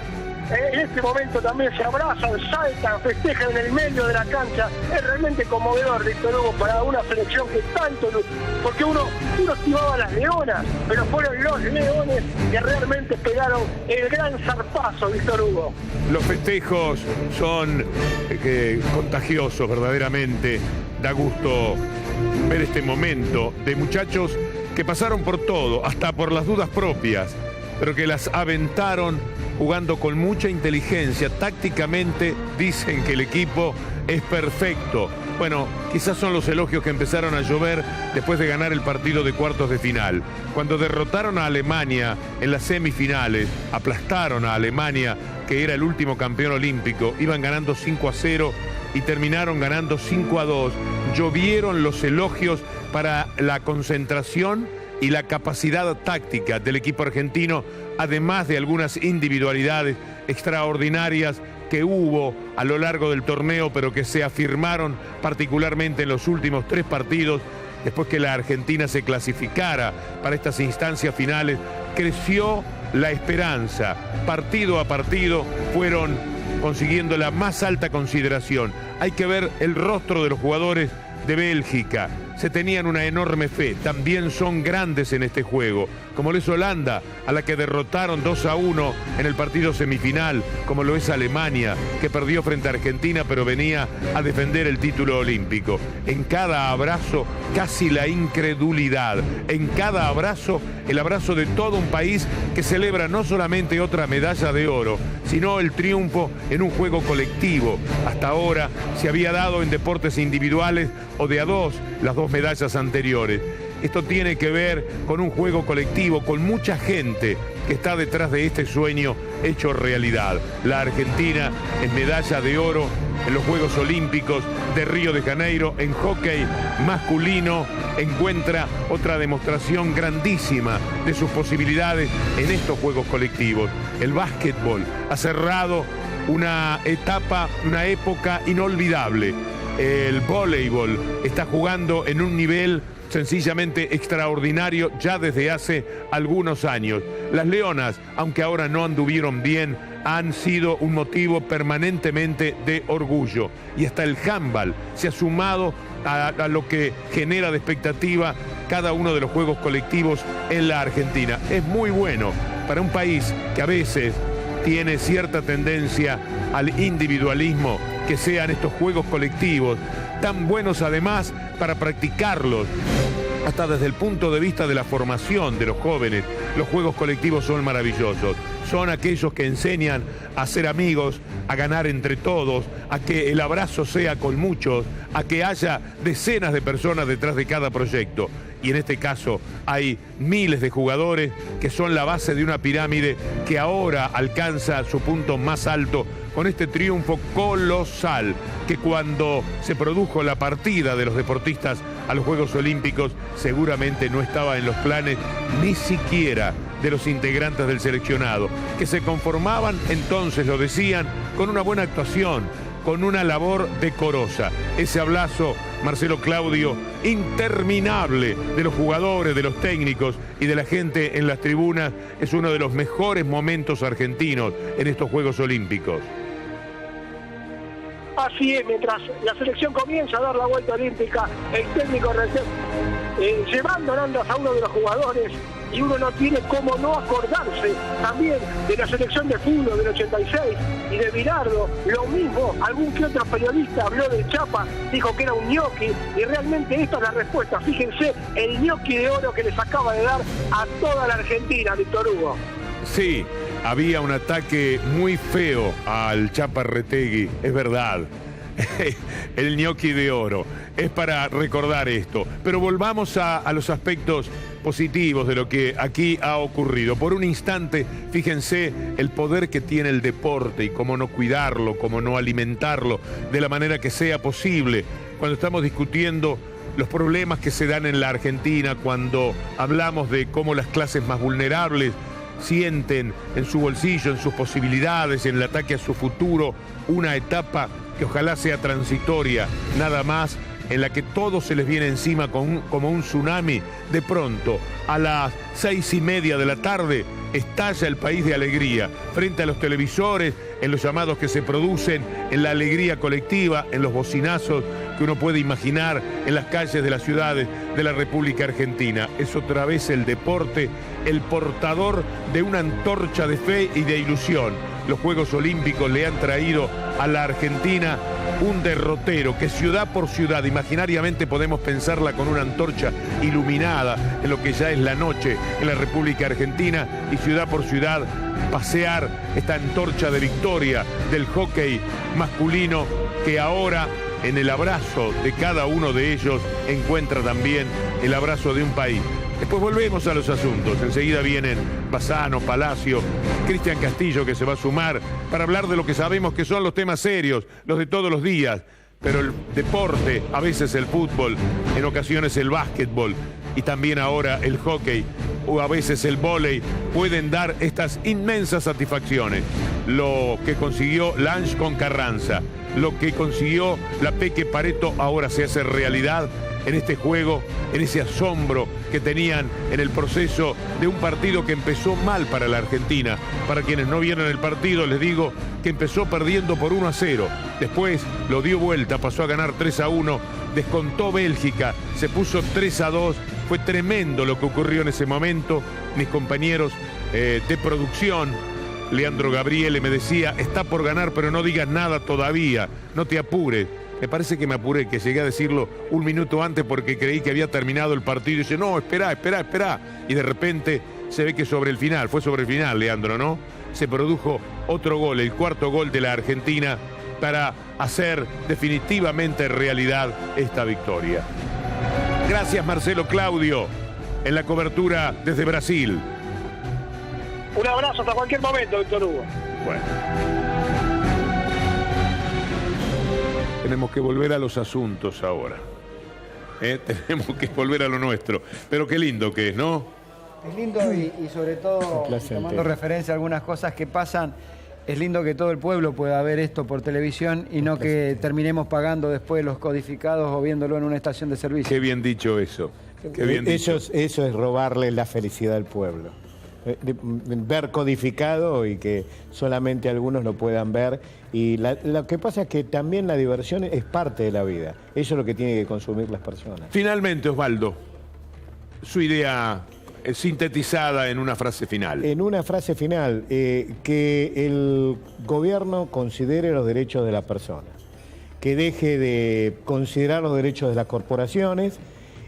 En este momento también se abrazan, saltan, festejan en el medio de la cancha. Es realmente conmovedor, Víctor Hugo, para una selección que tanto... Porque uno estimaba a las leonas, pero fueron los leones que realmente pegaron el gran zarpazo, Víctor Hugo. Los festejos son contagiosos, verdaderamente. Da gusto ver este momento de muchachos que pasaron por todo, hasta por las dudas propias, pero que las aventaron jugando con mucha inteligencia. Tácticamente dicen que el equipo es perfecto. Bueno, quizás son los elogios que empezaron a llover después de ganar el partido de cuartos de final. Cuando derrotaron a Alemania en las semifinales, aplastaron a Alemania, que era el último campeón olímpico, iban ganando 5-0 y terminaron ganando 5-2. Llovieron los elogios para la concentración y la capacidad táctica del equipo argentino, además de algunas individualidades extraordinarias que hubo a lo largo del torneo, pero que se afirmaron particularmente en los últimos 3 partidos. Después que la Argentina se clasificara para estas instancias finales, creció la esperanza. Partido a partido fueron consiguiendo la más alta consideración. Hay que ver el rostro de los jugadores de Bélgica. Se tenían una enorme fe, también son grandes en este juego, como lo es Holanda, a la que derrotaron 2-1 en el partido semifinal, como lo es Alemania, que perdió frente a Argentina, pero venía a defender el título olímpico. En cada abrazo, casi la incredulidad. En cada abrazo, el abrazo de todo un país que celebra no solamente otra medalla de oro, sino el triunfo en un juego colectivo. Hasta ahora se había dado en deportes individuales o de a dos, las 2 medallas anteriores. Esto tiene que ver con un juego colectivo, con mucha gente que está detrás de este sueño hecho realidad. La Argentina en medalla de oro en los Juegos Olímpicos de Río de Janeiro en hockey masculino encuentra otra demostración grandísima de sus posibilidades en estos juegos colectivos. El básquetbol ha cerrado una etapa, una época inolvidable. El voleibol está jugando en un nivel sencillamente extraordinario ya desde hace algunos años. Las leonas, aunque ahora no anduvieron bien, han sido un motivo permanentemente de orgullo. Y hasta el handball se ha sumado a lo que genera de expectativa cada uno de los juegos colectivos en la Argentina. Es muy bueno para un país que a veces tiene cierta tendencia al individualismo, que sean estos juegos colectivos tan buenos además para practicarlos hasta desde el punto de vista de la formación de los jóvenes los juegos colectivos son maravillosos. Son aquellos que enseñan a ser amigos, a ganar entre todos, a que el abrazo sea con muchos, a que haya decenas de personas detrás de cada proyecto. Y en este caso hay miles de jugadores que son la base de una pirámide que ahora alcanza su punto más alto con este triunfo colosal, que cuando se produjo la partida de los deportistas a los Juegos Olímpicos seguramente no estaba en los planes ni siquiera de los integrantes del seleccionado, que se conformaban entonces, lo decían, con una buena actuación, con una labor decorosa. Ese abrazo, Marcelo Claudio, interminable de los jugadores, de los técnicos y de la gente en las tribunas, es uno de los mejores momentos argentinos en estos Juegos Olímpicos. Así es, mientras la selección comienza a dar la vuelta olímpica, el técnico llevando en andas a uno de los jugadores, y uno no tiene cómo no acordarse también de la selección de fútbol del 86 y de Bilardo. Lo mismo, algún que otro periodista habló del Chapa, dijo que era un ñoqui, y realmente esta es la respuesta. Fíjense el ñoqui de oro que les acaba de dar a toda la Argentina, Víctor Hugo. Sí, había un ataque muy feo al Chapa Retegui, es verdad. El ñoqui de oro. Es para recordar esto. Pero volvamos a los aspectos positivos de lo que aquí ha ocurrido. Por un instante, fíjense el poder que tiene el deporte y cómo no cuidarlo, cómo no alimentarlo de la manera que sea posible. Cuando estamos discutiendo los problemas que se dan en la Argentina, cuando hablamos de cómo las clases más vulnerables sienten en su bolsillo, en sus posibilidades, en el ataque a su futuro, una etapa que ojalá sea transitoria, nada más, en la que todo se les viene encima como un tsunami. De pronto, a las 6:30 de la tarde, estalla el país de alegría, frente a los televisores, en los llamados que se producen, en la alegría colectiva, en los bocinazos que uno puede imaginar en las calles de las ciudades de la República Argentina. Es otra vez el deporte, el portador de una antorcha de fe y de ilusión. Los Juegos Olímpicos le han traído a la Argentina un derrotero que ciudad por ciudad, imaginariamente podemos pensarla con una antorcha iluminada en lo que ya es la noche en la República Argentina, y ciudad por ciudad pasear esta antorcha de victoria del hockey masculino, que ahora en el abrazo de cada uno de ellos encuentra también el abrazo de un país. Después volvemos a los asuntos. Enseguida vienen Bassano, Palacio, Cristian Castillo, que se va a sumar para hablar de lo que sabemos que son los temas serios, los de todos los días. Pero el deporte, a veces el fútbol, en ocasiones el básquetbol y también ahora el hockey o a veces el vóley, pueden dar estas inmensas satisfacciones. Lo que consiguió Lange con Carranza, lo que consiguió la Peque Pareto, ahora se hace realidad en este juego, en ese asombro que tenían en el proceso de un partido que empezó mal para la Argentina. Para quienes no vieron el partido, les digo que empezó perdiendo por 1-0. Después lo dio vuelta, pasó a ganar 3-1, descontó Bélgica, se puso 3-2. Fue tremendo lo que ocurrió en ese momento. Mis compañeros de producción, Leandro Gabriele, me decía, está por ganar, pero no digas nada todavía, no te apures. Me parece que me apuré, que llegué a decirlo un minuto antes porque creí que había terminado el partido. Y dice, no, espera. Y de repente se ve que sobre el final, fue sobre el final, Leandro, ¿no? Se produjo otro gol, el cuarto gol de la Argentina, para hacer definitivamente realidad esta victoria. Gracias, Marcelo Claudio, en la cobertura desde Brasil. Un abrazo hasta cualquier momento, Víctor Hugo. Bueno. Tenemos que volver a los asuntos ahora. Tenemos que volver a lo nuestro. Pero qué lindo que es, ¿no? Es lindo y sobre todo, tomando referencia a algunas cosas que pasan, es lindo que todo el pueblo pueda ver esto por televisión y no que terminemos pagando después los codificados o viéndolo en una estación de servicio. Qué bien dicho eso. Qué bien dicho. Eso es robarle la felicidad al pueblo. Ver codificado y que solamente algunos lo puedan ver. Y lo que pasa es que también la diversión es parte de la vida. Eso es lo que tienen que consumir las personas. Finalmente, Osvaldo, su idea sintetizada en una frase final. En una frase final, que el gobierno considere los derechos de las personas, que deje de considerar los derechos de las corporaciones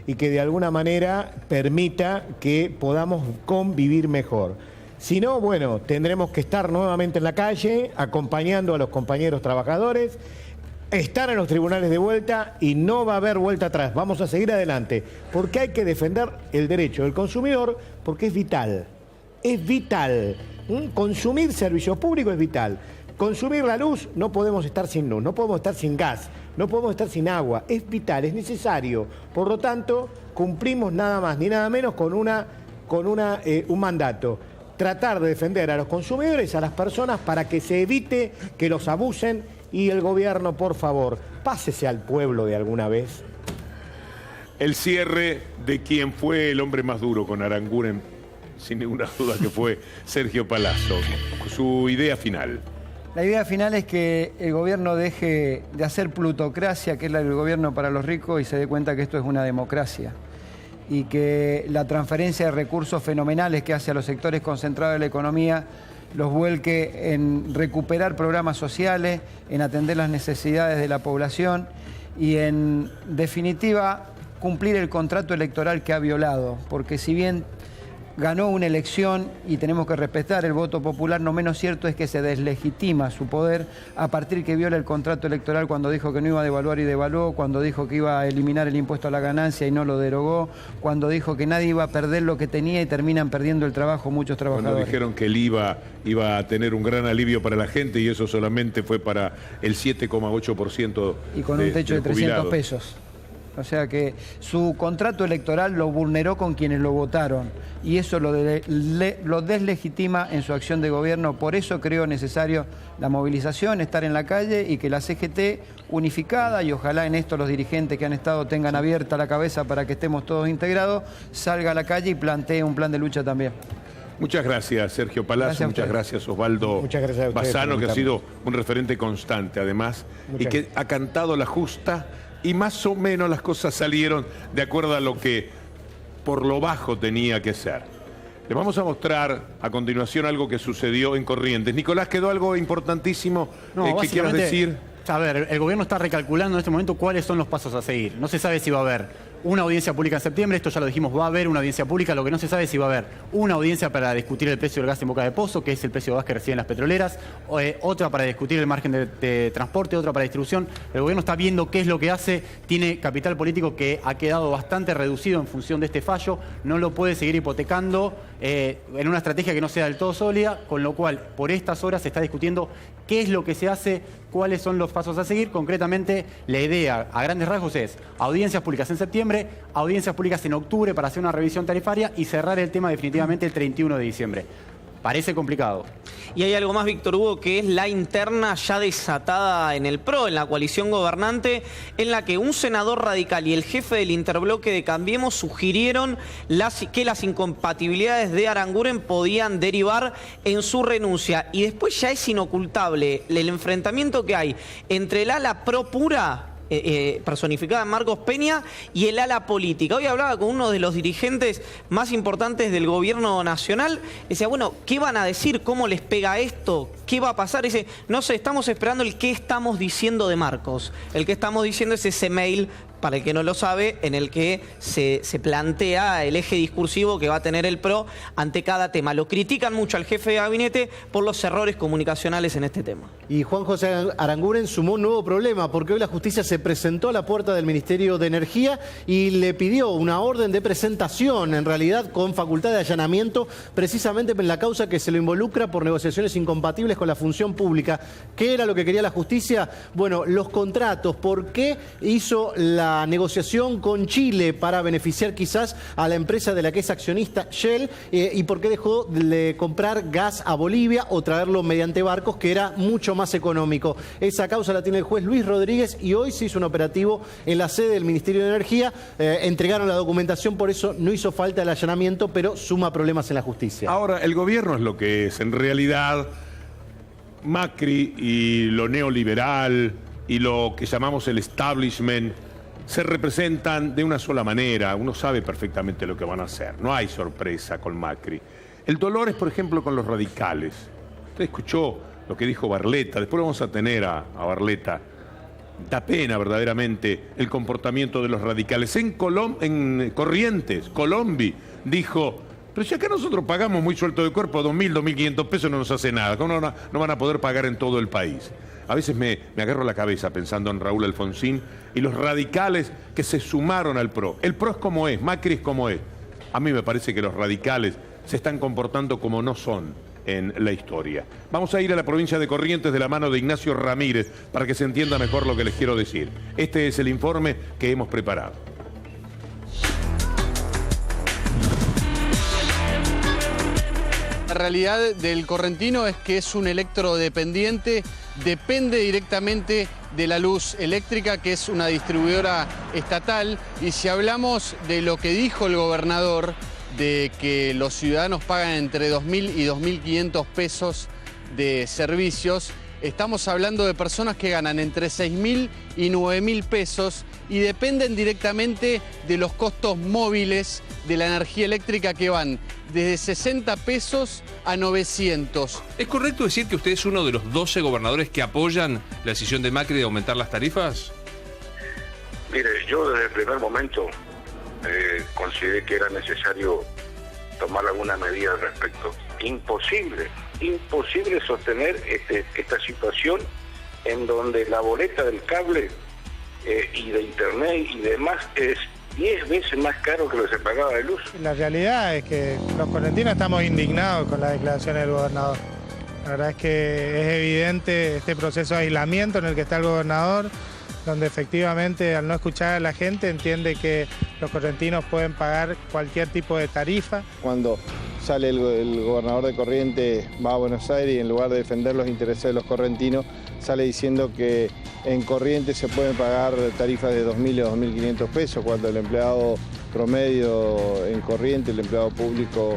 y que de alguna manera permita que podamos convivir mejor. Si no, bueno, tendremos que estar nuevamente en la calle, acompañando a los compañeros trabajadores, estar en los tribunales de vuelta y no va a haber vuelta atrás. Vamos a seguir adelante, porque hay que defender el derecho del consumidor, porque es vital. Es vital. Consumir servicios públicos es vital. Consumir la luz, no podemos estar sin luz, no podemos estar sin gas, no podemos estar sin agua. Es vital, es necesario. Por lo tanto, cumplimos nada más ni nada menos con un mandato. Tratar de defender a los consumidores, a las personas, para que se evite que los abusen. Y el gobierno, por favor, pásese al pueblo de alguna vez. El cierre de quien fue el hombre más duro con Aranguren, sin ninguna duda que fue Sergio Palazzo. Su idea final. La idea final es que el gobierno deje de hacer plutocracia, que es el gobierno para los ricos, y se dé cuenta que esto es una democracia. Y que la transferencia de recursos fenomenales que hace a los sectores concentrados de la economía los vuelque en recuperar programas sociales, en atender las necesidades de la población y en definitiva cumplir el contrato electoral que ha violado. Porque si bien ganó una elección y tenemos que respetar el voto popular, no menos cierto es que se deslegitima su poder a partir que viola el contrato electoral cuando dijo que no iba a devaluar y devaluó, cuando dijo que iba a eliminar el impuesto a la ganancia y no lo derogó, cuando dijo que nadie iba a perder lo que tenía y terminan perdiendo el trabajo muchos trabajadores. Cuando dijeron que el IVA iba a tener un gran alivio para la gente y eso solamente fue para el 7,8% y con un techo de 300 pesos. O sea que su contrato electoral lo vulneró con quienes lo votaron y eso lo deslegitima en su acción de gobierno. Por eso creo necesario la movilización, estar en la calle y que la CGT unificada, y ojalá en esto los dirigentes que han estado tengan abierta la cabeza para que estemos todos integrados, salga a la calle y plantee un plan de lucha también. Muchas gracias, Sergio Palazzo. Muchas gracias, Osvaldo Bassano, que ha sido un referente constante, además, y que ha cantado la justa. Y más o menos las cosas salieron de acuerdo a lo que por lo bajo tenía que ser. Les vamos a mostrar a continuación algo que sucedió en Corrientes. Nicolás, ¿quedó algo importantísimo que quieras decir? A ver, el gobierno está recalculando en este momento cuáles son los pasos a seguir. No se sabe si va a haber una audiencia pública en septiembre, esto ya lo dijimos, va a haber una audiencia pública, lo que no se sabe es si va a haber una audiencia para discutir el precio del gas en boca de pozo, que es el precio de gas que reciben las petroleras, otra para discutir el margen de transporte, otra para distribución. El gobierno está viendo qué es lo que hace, tiene capital político que ha quedado bastante reducido en función de este fallo, no lo puede seguir hipotecando en una estrategia que no sea del todo sólida, con lo cual por estas horas se está discutiendo qué es lo que se hace, cuáles son los pasos a seguir. Concretamente, la idea a grandes rasgos es audiencias públicas en septiembre, audiencias públicas en octubre para hacer una revisión tarifaria y cerrar el tema definitivamente el 31 de diciembre. Parece complicado. Y hay algo más, Víctor Hugo, que es la interna ya desatada en el PRO, en la coalición gobernante, en la que un senador radical y el jefe del interbloque de Cambiemos sugirieron que las incompatibilidades de Aranguren podían derivar en su renuncia. Y después ya es inocultable el enfrentamiento que hay entre el ala pro pura, personificada en Marcos Peña, y el ala política. Hoy hablaba con uno de los dirigentes más importantes del gobierno nacional. Decía, bueno, ¿qué van a decir? ¿Cómo les pega esto? ¿Qué va a pasar? Dice, no sé, estamos esperando el qué estamos diciendo de Marcos. El que estamos diciendo es ese mail, para el que no lo sabe, en el que se plantea el eje discursivo que va a tener el PRO ante cada tema. Lo critican mucho al jefe de gabinete por los errores comunicacionales en este tema. Y Juan José Aranguren sumó un nuevo problema, porque hoy la justicia se presentó a la puerta del Ministerio de Energía y le pidió una orden de presentación, en realidad con facultad de allanamiento, precisamente en la causa que se lo involucra por negociaciones incompatibles con la función pública. ¿Qué era lo que quería la justicia? Bueno, los contratos. ¿Por qué hizo la negociación con Chile para beneficiar quizás a la empresa de la que es accionista Shell? ¿Y por qué dejó de comprar gas a Bolivia o traerlo mediante barcos, que era mucho más económico? Esa causa la tiene el juez Luis Rodríguez y hoy se hizo un operativo en la sede del Ministerio de Energía. Entregaron la documentación, por eso no hizo falta el allanamiento, pero suma problemas en la justicia. Ahora, el gobierno es lo que es. En realidad, Macri y lo neoliberal y lo que llamamos el establishment se representan de una sola manera. Uno sabe perfectamente lo que van a hacer. No hay sorpresa con Macri. El dolor es, por ejemplo, con los radicales. Usted escuchó lo que dijo Barletta. Después vamos a tener a Barletta. Da pena verdaderamente el comportamiento de los radicales. En Corrientes, Colombi dijo, pero si acá nosotros pagamos muy suelto de cuerpo, 2.000, 2.500 pesos no nos hace nada, ¿cómo no van a poder pagar en todo el país? A veces me agarro la cabeza pensando en Raúl Alfonsín y los radicales que se sumaron al PRO. El PRO es como es, Macri es como es. A mí me parece que los radicales se están comportando como no son en la historia. Vamos a ir a la provincia de Corrientes de la mano de Ignacio Ramírez para que se entienda mejor lo que les quiero decir. Este es el informe que hemos preparado. La realidad del correntino es que es un electrodependiente, depende directamente de la luz eléctrica, que es una distribuidora estatal. Y si hablamos de lo que dijo el gobernador, de que los ciudadanos pagan entre 2.000 y 2.500 pesos de servicios, estamos hablando de personas que ganan entre 6.000 y 9.000 pesos y dependen directamente de los costos móviles de la energía eléctrica, que van desde 60 pesos a 900. ¿Es correcto decir que usted es uno de los 12 gobernadores que apoyan la decisión de Macri de aumentar las tarifas? Mire, yo desde el primer momento consideré que era necesario tomar alguna medida al respecto. Imposible sostener esta situación en donde la boleta del cable y de internet y demás es 10 veces más caro que lo que se pagaba de luz. La realidad es que los correntinos estamos indignados con las declaraciones del gobernador. La verdad es que es evidente este proceso de aislamiento en el que está el gobernador, donde efectivamente al no escuchar a la gente entiende que los correntinos pueden pagar cualquier tipo de tarifa. Cuando sale el gobernador de Corrientes, va a Buenos Aires y en lugar de defender los intereses de los correntinos, sale diciendo que en Corrientes se pueden pagar tarifas de 2.000 a 2.500 pesos, cuando el empleado promedio en Corrientes, el empleado público,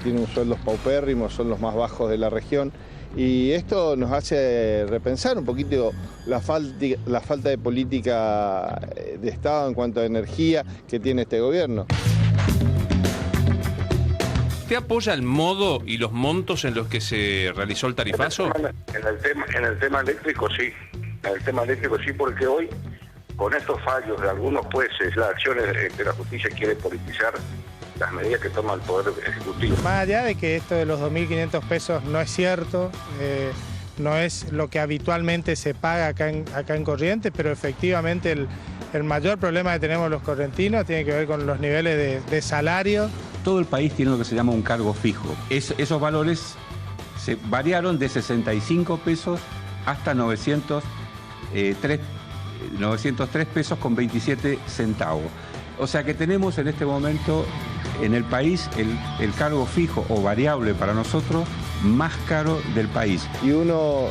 tiene un sueldos paupérrimos, son los más bajos de la región. Y esto nos hace repensar un poquito la falta de política de Estado en cuanto a energía que tiene este gobierno. ¿Usted apoya el modo y los montos en los que se realizó el tarifazo? En el tema eléctrico sí. En el tema eléctrico sí, porque hoy, con estos fallos de algunos jueces, las acciones de la justicia quiere politizar las medidas que toma el Poder Ejecutivo. Más allá de que esto de los 2.500 pesos no es cierto, no es lo que habitualmente se paga acá en Corrientes, pero efectivamente el mayor problema que tenemos los correntinos tiene que ver con los niveles de salario. Todo el país tiene lo que se llama un cargo fijo. Esos valores se variaron de 65 pesos hasta 903 pesos con 27 centavos. O sea que tenemos en este momento en el país el cargo fijo o variable para nosotros más caro del país. Y uno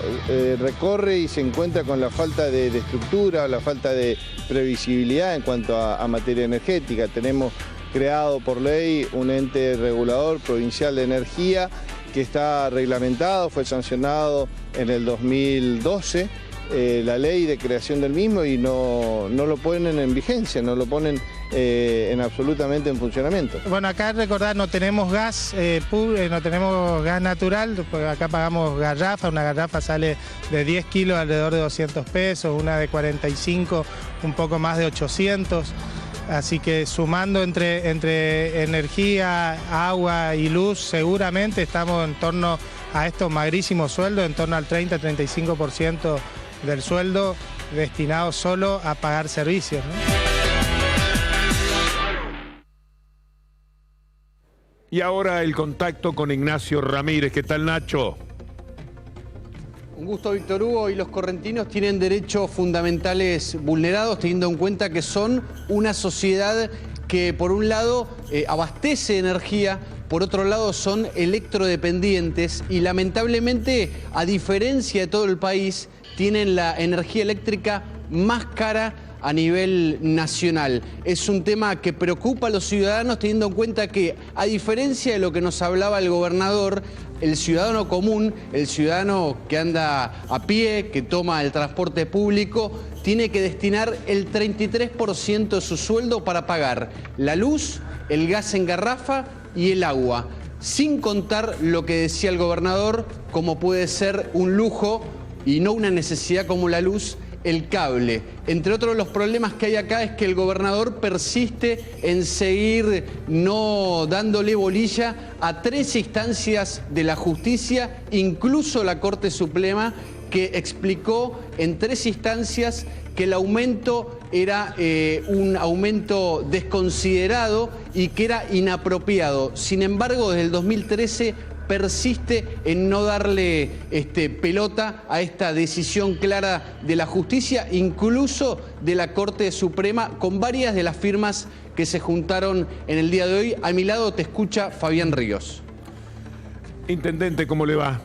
recorre y se encuentra con la falta de estructura, la falta de previsibilidad en cuanto a materia energética. Tenemos creado por ley un ente regulador provincial de energía que está reglamentado, fue sancionado en el 2012, la ley de creación del mismo, y no lo ponen en vigencia, no lo ponen absolutamente en funcionamiento. Bueno, acá recordar, no tenemos gas no tenemos gas natural, pues acá pagamos garrafa, una garrafa sale de 10 kilos alrededor de 200 pesos, una de 45 un poco más de 800. Así que sumando entre energía, agua y luz, seguramente estamos en torno a estos magrísimos sueldos, en torno al 30-35% del sueldo destinado solo a pagar servicios, ¿no? Y ahora el contacto con Ignacio Ramírez. ¿Qué tal, Nacho? Un gusto, Víctor Hugo. Y los correntinos tienen derechos fundamentales vulnerados, teniendo en cuenta que son una sociedad que, por un lado, abastece energía, por otro lado, son electrodependientes y, lamentablemente, a diferencia de todo el país, tienen la energía eléctrica más cara a nivel nacional. Es un tema que preocupa a los ciudadanos, teniendo en cuenta que, a diferencia de lo que nos hablaba el gobernador, el ciudadano común, el ciudadano que anda a pie, que toma el transporte público, tiene que destinar el 33% de su sueldo para pagar la luz, el gas en garrafa y el agua, sin contar lo que decía el gobernador, como puede ser un lujo y no una necesidad como la luz, el cable. Entre otros los problemas que hay acá es que el gobernador persiste en seguir no dándole bolilla a 3 instancias de la justicia, incluso la Corte Suprema, que explicó en 3 instancias que el aumento era un aumento desconsiderado y que era inapropiado. Sin embargo, desde el 2013 persiste en no darle pelota a esta decisión clara de la justicia, incluso de la Corte Suprema, con varias de las firmas que se juntaron en el día de hoy. A mi lado te escucha Fabián Ríos. Intendente, ¿cómo le va?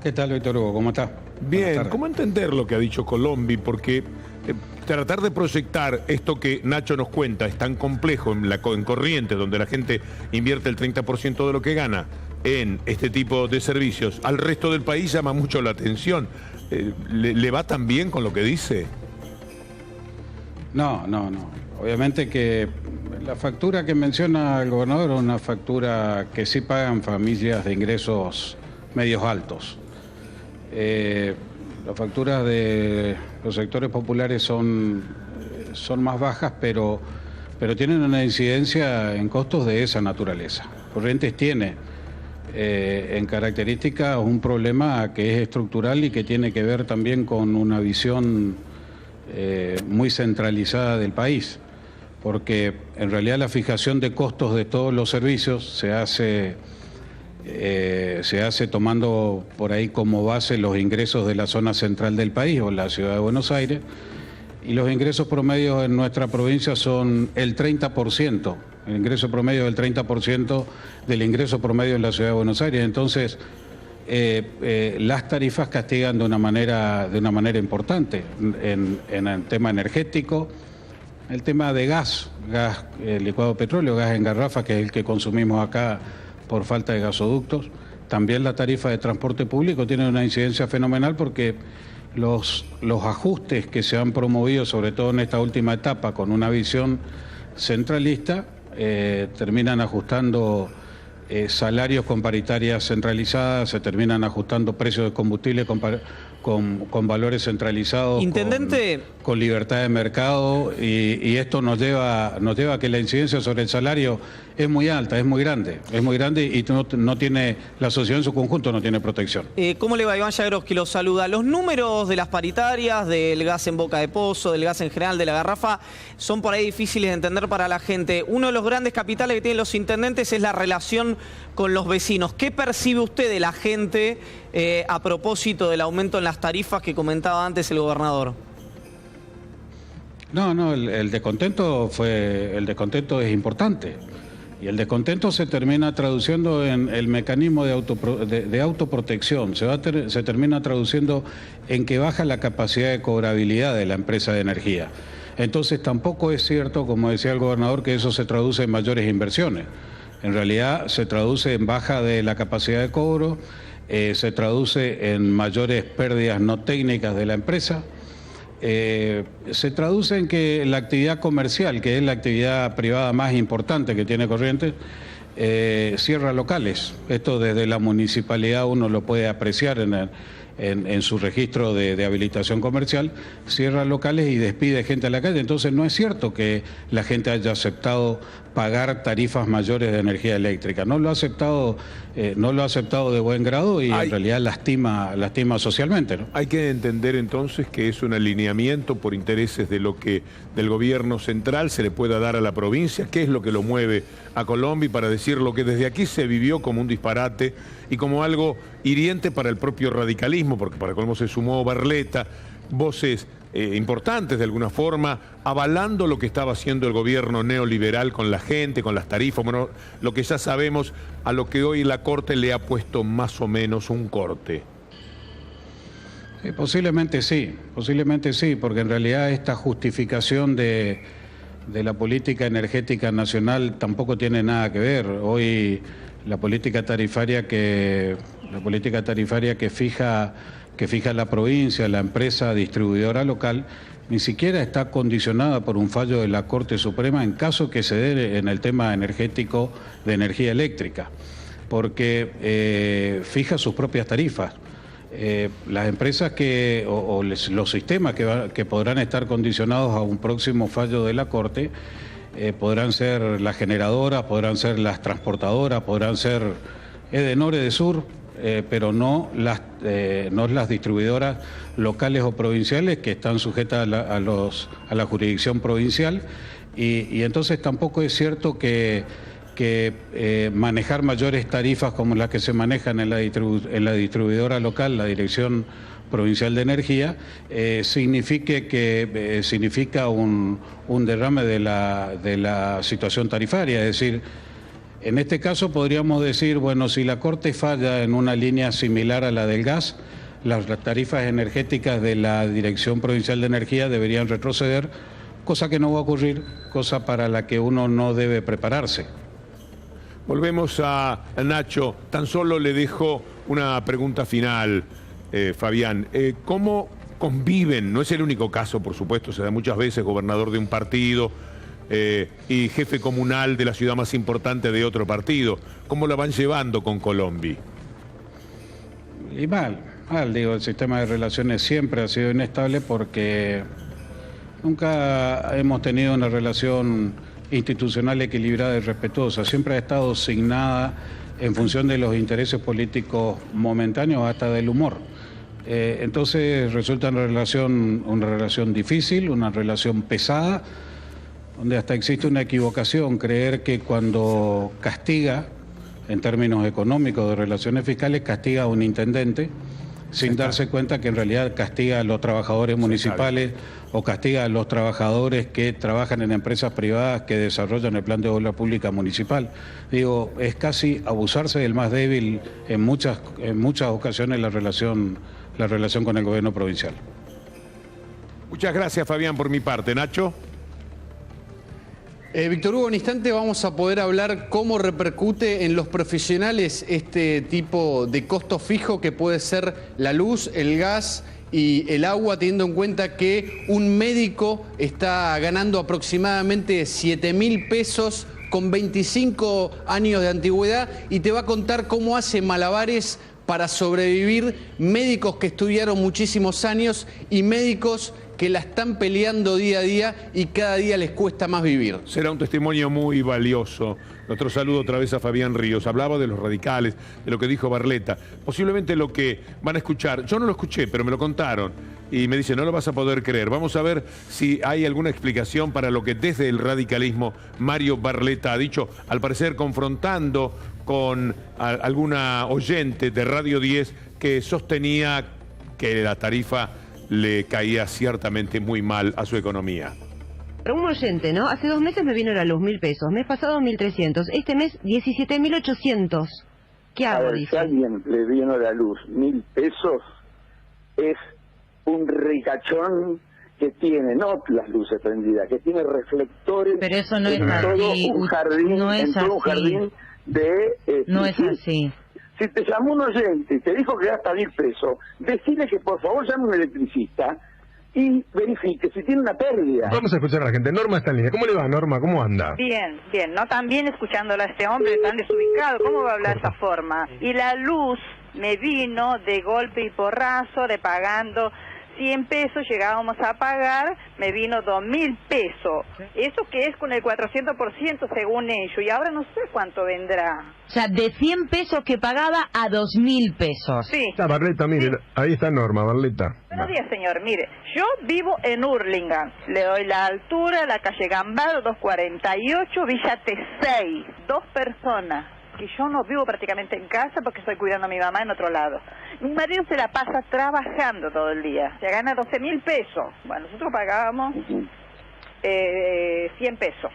¿Qué tal, Víctor Hugo? ¿Cómo está? Bien, ¿cómo entender lo que ha dicho Colombi? Porque tratar de proyectar esto que Nacho nos cuenta es tan complejo en Corrientes, donde la gente invierte el 30% de lo que gana en este tipo de servicios, al resto del país llama mucho la atención. ¿Le va tan bien con lo que dice? No. Obviamente que la factura que menciona el gobernador es una factura que sí pagan familias de ingresos medios altos. Las facturas de los sectores populares son más bajas, pero tienen una incidencia en costos de esa naturaleza. Corrientes tiene en características un problema que es estructural y que tiene que ver también con una visión muy centralizada del país, porque en realidad la fijación de costos de todos los servicios se hace tomando por ahí como base los ingresos de la zona central del país o la ciudad de Buenos Aires, y los ingresos promedios en nuestra provincia son el 30%, el ingreso promedio del 30% del ingreso promedio en la ciudad de Buenos Aires. Entonces, las tarifas castigan de una manera importante en el tema energético, el tema de gas licuado de petróleo, gas en garrafa, que es el que consumimos acá por falta de gasoductos. También la tarifa de transporte público tiene una incidencia fenomenal porque los ajustes que se han promovido, sobre todo en esta última etapa, con una visión centralista, terminan ajustando salarios con paritarias centralizadas, se terminan ajustando precios de combustible con valores centralizados, Intendente, con libertad de mercado, y esto nos lleva a que la incidencia sobre el salario es muy alta, es muy grande y no tiene, la sociedad en su conjunto no tiene protección. ¿Cómo le va? Iván Jagroski lo saluda. Los números de las paritarias, del gas en boca de pozo, del gas en general, de la garrafa, son por ahí difíciles de entender para la gente. Uno de los grandes capitales que tienen los intendentes es la relación con los vecinos. ¿Qué percibe usted de la gente a propósito del aumento en las tarifas que comentaba antes el gobernador? No, el descontento es importante. Y el descontento se termina traduciendo en el mecanismo de autoprotección. Se termina traduciendo en que baja la capacidad de cobrabilidad de la empresa de energía. Entonces tampoco es cierto, como decía el gobernador, que eso se traduce en mayores inversiones. En realidad se traduce en baja de la capacidad de cobro, se traduce en mayores pérdidas no técnicas de la empresa. Se traduce en que la actividad comercial, que es la actividad privada más importante que tiene Corrientes, cierra locales. Esto desde la municipalidad uno lo puede apreciar en su registro de habilitación comercial, cierra locales y despide gente a la calle. Entonces no es cierto que la gente haya aceptado pagar tarifas mayores de energía eléctrica. No lo ha aceptado de buen grado y en realidad lastima socialmente, ¿no? Hay que entender entonces que es un alineamiento por intereses de lo que del gobierno central se le pueda dar a la provincia. ¿Qué es lo que lo mueve a Colombi para decir lo que desde aquí se vivió como un disparate y como algo hiriente para el propio radicalismo? Porque para colmo se sumó Barletta, voces importantes de alguna forma, avalando lo que estaba haciendo el gobierno neoliberal con la gente, con las tarifas, bueno, lo que ya sabemos, a lo que hoy la Corte le ha puesto más o menos un corte. Posiblemente sí, porque en realidad esta justificación de la política energética nacional tampoco tiene nada que ver. Hoy la política tarifaria que fija la provincia, la empresa distribuidora local, ni siquiera está condicionada por un fallo de la Corte Suprema en caso que se dé en el tema energético de energía eléctrica, porque fija sus propias tarifas. Las empresas los sistemas que podrán estar condicionados a un próximo fallo de la Corte podrán ser las generadoras, podrán ser las transportadoras, podrán ser Edenor, Edesur, pero no las distribuidoras locales o provinciales que están sujetas a la jurisdicción provincial y entonces tampoco es cierto que manejar mayores tarifas como las que se manejan en la distribuidora local, la Dirección Provincial de Energía, significa un derrame de la situación tarifaria. Es decir, en este caso podríamos decir, bueno, si la Corte falla en una línea similar a la del gas, las tarifas energéticas de la Dirección Provincial de Energía deberían retroceder, cosa que no va a ocurrir, cosa para la que uno no debe prepararse. Volvemos a Nacho. Tan solo le dejo una pregunta final, Fabián. ¿Cómo conviven? No es el único caso, por supuesto, se da muchas veces gobernador de un partido y jefe comunal de la ciudad más importante de otro partido. ¿Cómo la van llevando con Colombi? Y mal, digo, el sistema de relaciones siempre ha sido inestable porque nunca hemos tenido una relación institucional equilibrada y respetuosa, siempre ha estado asignada en función de los intereses políticos momentáneos hasta del humor. Entonces resulta una relación difícil, una relación pesada, donde hasta existe una equivocación, creer que cuando castiga, en términos económicos de relaciones fiscales, castiga a un intendente, sin darse cuenta que en realidad castiga a los trabajadores municipales o castiga a los trabajadores que trabajan en empresas privadas que desarrollan el plan de obra pública municipal. Digo, es casi abusarse del más débil en muchas ocasiones la relación con el gobierno provincial. Muchas gracias, Fabián, por mi parte. Nacho. Víctor Hugo, en instante vamos a poder hablar cómo repercute en los profesionales este tipo de costo fijo que puede ser la luz, el gas y el agua, teniendo en cuenta que un médico está ganando aproximadamente 7.000 pesos con 25 años de antigüedad y te va a contar cómo hace malabares para sobrevivir, médicos que estudiaron muchísimos años y médicos que la están peleando día a día y cada día les cuesta más vivir. Será un testimonio muy valioso. Nuestro saludo otra vez a Fabián Ríos. Hablaba de los radicales, de lo que dijo Barletta. Posiblemente lo que van a escuchar, yo no lo escuché, pero me lo contaron. Y me dice, no lo vas a poder creer. Vamos a ver si hay alguna explicación para lo que desde el radicalismo Mario Barletta ha dicho, al parecer confrontando con alguna oyente de Radio 10 que sostenía que la tarifa le caía ciertamente muy mal a su economía. Pero un oyente, ¿no? Hace 2 meses me vino la luz 1.000 pesos, mes pasado 1.300, este mes 17.800. ¿Qué hago? A ver, si a alguien le vino la luz 1.000 pesos, es un ricachón que tiene, no las luces prendidas, que tiene reflectores. Pero eso no en es así. Todo un jardín, no es en todo así. un jardín de... No es así. Si te llamó un oyente y te dijo que gasta 1.000 pesos, decile que por favor llame a un electricista y verifique si tiene una pérdida. Vamos a escuchar a la gente. Norma está en línea. ¿Cómo le va, Norma? ¿Cómo anda? Bien, bien. No tan bien escuchándolo a este hombre tan desubicado. ¿Cómo va a hablar de esa forma? Y la luz me vino de golpe y porrazo, de pagando 100 pesos, llegábamos a pagar, me vino 2.000 pesos. ¿Eso qué es con el 400% según ellos? Y ahora no sé cuánto vendrá. O sea, de 100 pesos que pagaba a 2.000 pesos. Sí. Barletta, mire, sí. Ahí está Norma, Barletta. Buenos días, señor. Mire, yo vivo en Hurlingham. Le doy la altura, la calle Gambaro, 248, Villa T6. 2 personas. Que yo no vivo prácticamente en casa porque estoy cuidando a mi mamá en otro lado. Mi marido se la pasa trabajando todo el día. Se gana 12.000 pesos. Bueno, nosotros pagábamos 100 pesos.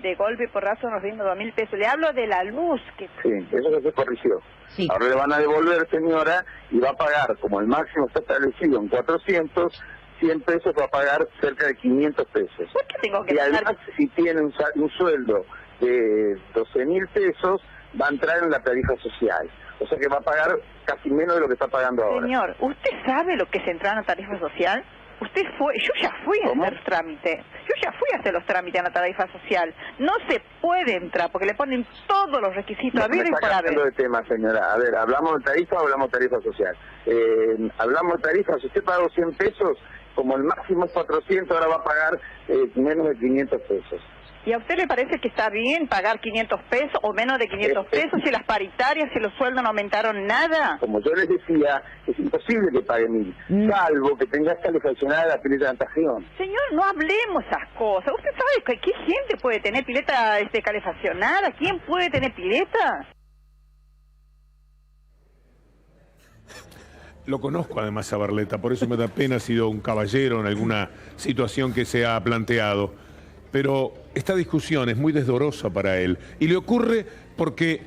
De golpe y porrazo nos vino 2.000 pesos. Le hablo de la luz. Que... Sí, eso que se corrigió. Sí. Ahora le van a devolver, señora, y va a pagar, como el máximo está establecido en 400, 100 pesos, va a pagar cerca de 500 pesos. ¿Por qué tengo que y pagar? Además, si tiene un sueldo de 12.000 pesos, va a entrar en la tarifa social. O sea que va a pagar casi menos de lo que está pagando ahora. Señor, ¿usted sabe lo que es entrar en la tarifa social? Usted fue, yo ya fui a hacer trámite. Yo ya fui a hacer los trámites en la tarifa social. No se puede entrar porque le ponen todos los requisitos. Me está cambiando de tema, señora. A ver, ¿hablamos de tarifa o hablamos de tarifa social? Hablamos de tarifa. Si usted pagó 100 pesos, como el máximo es 400, ahora va a pagar menos de 500 pesos. ¿Y a usted le parece que está bien pagar 500 pesos o menos de 500 pesos si las paritarias, si los sueldos no aumentaron nada? Como yo les decía, es imposible que pague 1000, salvo que tengas calefaccionada la pileta de natación. Señor, no hablemos esas cosas. ¿Usted sabe qué gente puede tener pileta calefaccionada? ¿Quién puede tener pileta? Lo conozco además a Barletta, por eso me da pena, ha sido un caballero en alguna situación que se ha planteado. Pero esta discusión es muy desdorosa para él. Y le ocurre porque,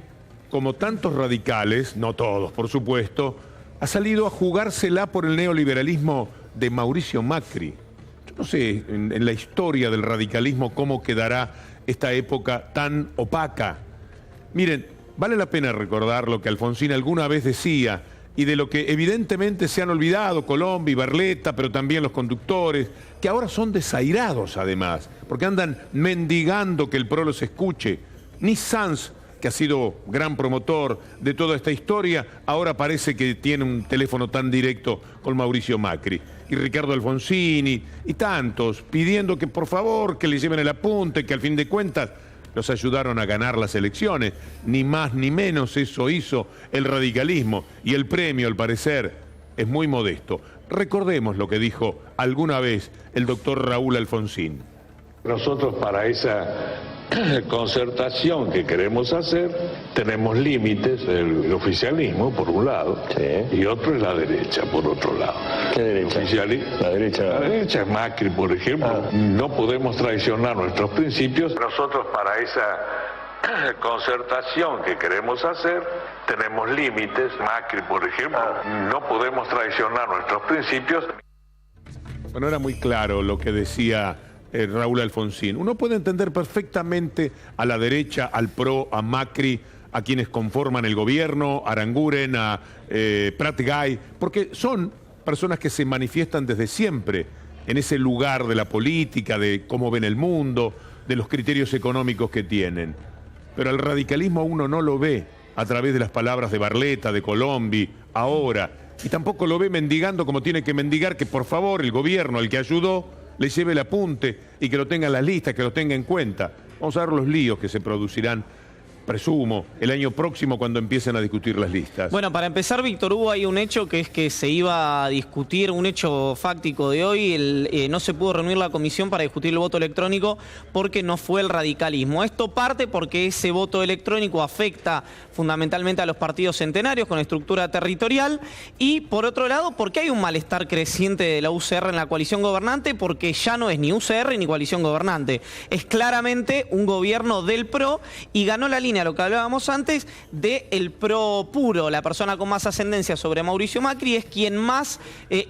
como tantos radicales, no todos por supuesto, ha salido a jugársela por el neoliberalismo de Mauricio Macri. Yo no sé en la historia del radicalismo cómo quedará esta época tan opaca. Miren, vale la pena recordar lo que Alfonsín alguna vez decía y de lo que evidentemente se han olvidado Colombi y Barletta, pero también los conductores, que ahora son desairados además, porque andan mendigando que el PRO los escuche. Ni Sanz, que ha sido gran promotor de toda esta historia, ahora parece que tiene un teléfono tan directo con Mauricio Macri. Y Ricardo Alfonsín y tantos, pidiendo que por favor que le lleven el apunte, que al fin de cuentas los ayudaron a ganar las elecciones. Ni más ni menos eso hizo el radicalismo. Y el premio, al parecer, es muy modesto. Recordemos lo que dijo alguna vez el doctor Raúl Alfonsín. Nosotros para esa concertación que queremos hacer tenemos límites, el oficialismo por un lado, y otro es la derecha por otro lado. ¿Qué derecha? La derecha es Macri, por ejemplo. No podemos traicionar nuestros principios. Nosotros para esa concertación que queremos hacer tenemos límites, Macri, por ejemplo. No podemos traicionar nuestros principios. Bueno, era muy claro lo que decía Raúl Alfonsín. Uno puede entender perfectamente a la derecha, al PRO, a Macri, a quienes conforman el gobierno, a Aranguren, a Prat-Gay, porque son personas que se manifiestan desde siempre en ese lugar de la política, de cómo ven el mundo, de los criterios económicos que tienen. Pero al radicalismo uno no lo ve a través de las palabras de Barletta, de Colombi, ahora, y tampoco lo ve mendigando como tiene que mendigar que por favor el gobierno al que ayudó le lleve el apunte y que lo tenga en las listas, que lo tenga en cuenta. Vamos a ver los líos que se producirán, presumo, el año próximo cuando empiecen a discutir las listas. Bueno, para empezar, Víctor Hugo, hay un hecho que es que se iba a discutir, un hecho fáctico de hoy, no se pudo reunir la comisión para discutir el voto electrónico porque no fue el radicalismo. Esto parte porque ese voto electrónico afecta fundamentalmente a los partidos centenarios con estructura territorial y, por otro lado, porque hay un malestar creciente de la UCR en la coalición gobernante porque ya no es ni UCR ni coalición gobernante. Es claramente un gobierno del PRO y ganó la línea, lo que hablábamos antes, del PRO puro. La persona con más ascendencia sobre Mauricio Macri es quien más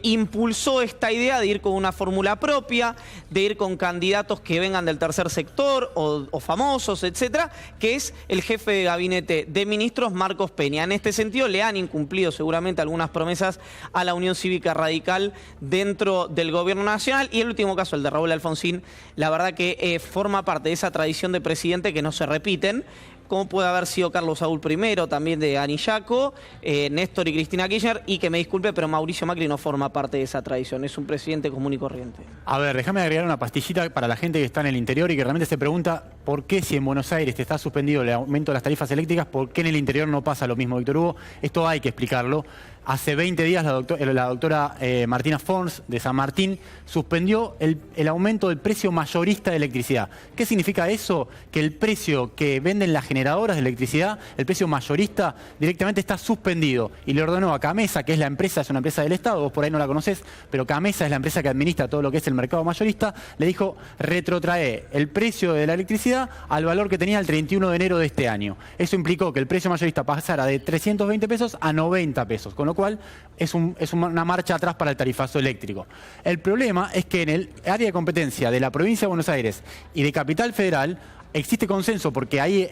impulsó esta idea de ir con una fórmula propia, de ir con candidatos que vengan del tercer sector o famosos, etcétera, que es el jefe de gabinete de ministros, Marcos Peña. En este sentido, le han incumplido seguramente algunas promesas a la Unión Cívica Radical dentro del gobierno nacional. Y el último caso, el de Raúl Alfonsín, la verdad que forma parte de esa tradición de presidente que no se repiten, como puede haber sido Carlos Saúl I, también de Anillaco, Néstor y Cristina Kirchner, y que me disculpe, pero Mauricio Macri no forma parte de esa tradición, es un presidente común y corriente. A ver, déjame agregar una pastillita para la gente que está en el interior y que realmente se pregunta por qué si en Buenos Aires está suspendido el aumento de las tarifas eléctricas, por qué en el interior no pasa lo mismo, Víctor Hugo. Esto hay que explicarlo. Hace 20 días la doctora Martina Fons de San Martín suspendió el aumento del precio mayorista de electricidad. ¿Qué significa eso? Que el precio que venden las generadoras de electricidad, el precio mayorista, directamente está suspendido. Y le ordenó a Camesa, que es una empresa del Estado, vos por ahí no la conocés, pero Camesa es la empresa que administra todo lo que es el mercado mayorista, le dijo retrotrae el precio de la electricidad al valor que tenía el 31 de enero de este año. Eso implicó que el precio mayorista pasara de 320 pesos a 90 pesos, con lo cual es una marcha atrás para el tarifazo eléctrico. El problema es que en el área de competencia de la provincia de Buenos Aires y de Capital Federal existe consenso porque ahí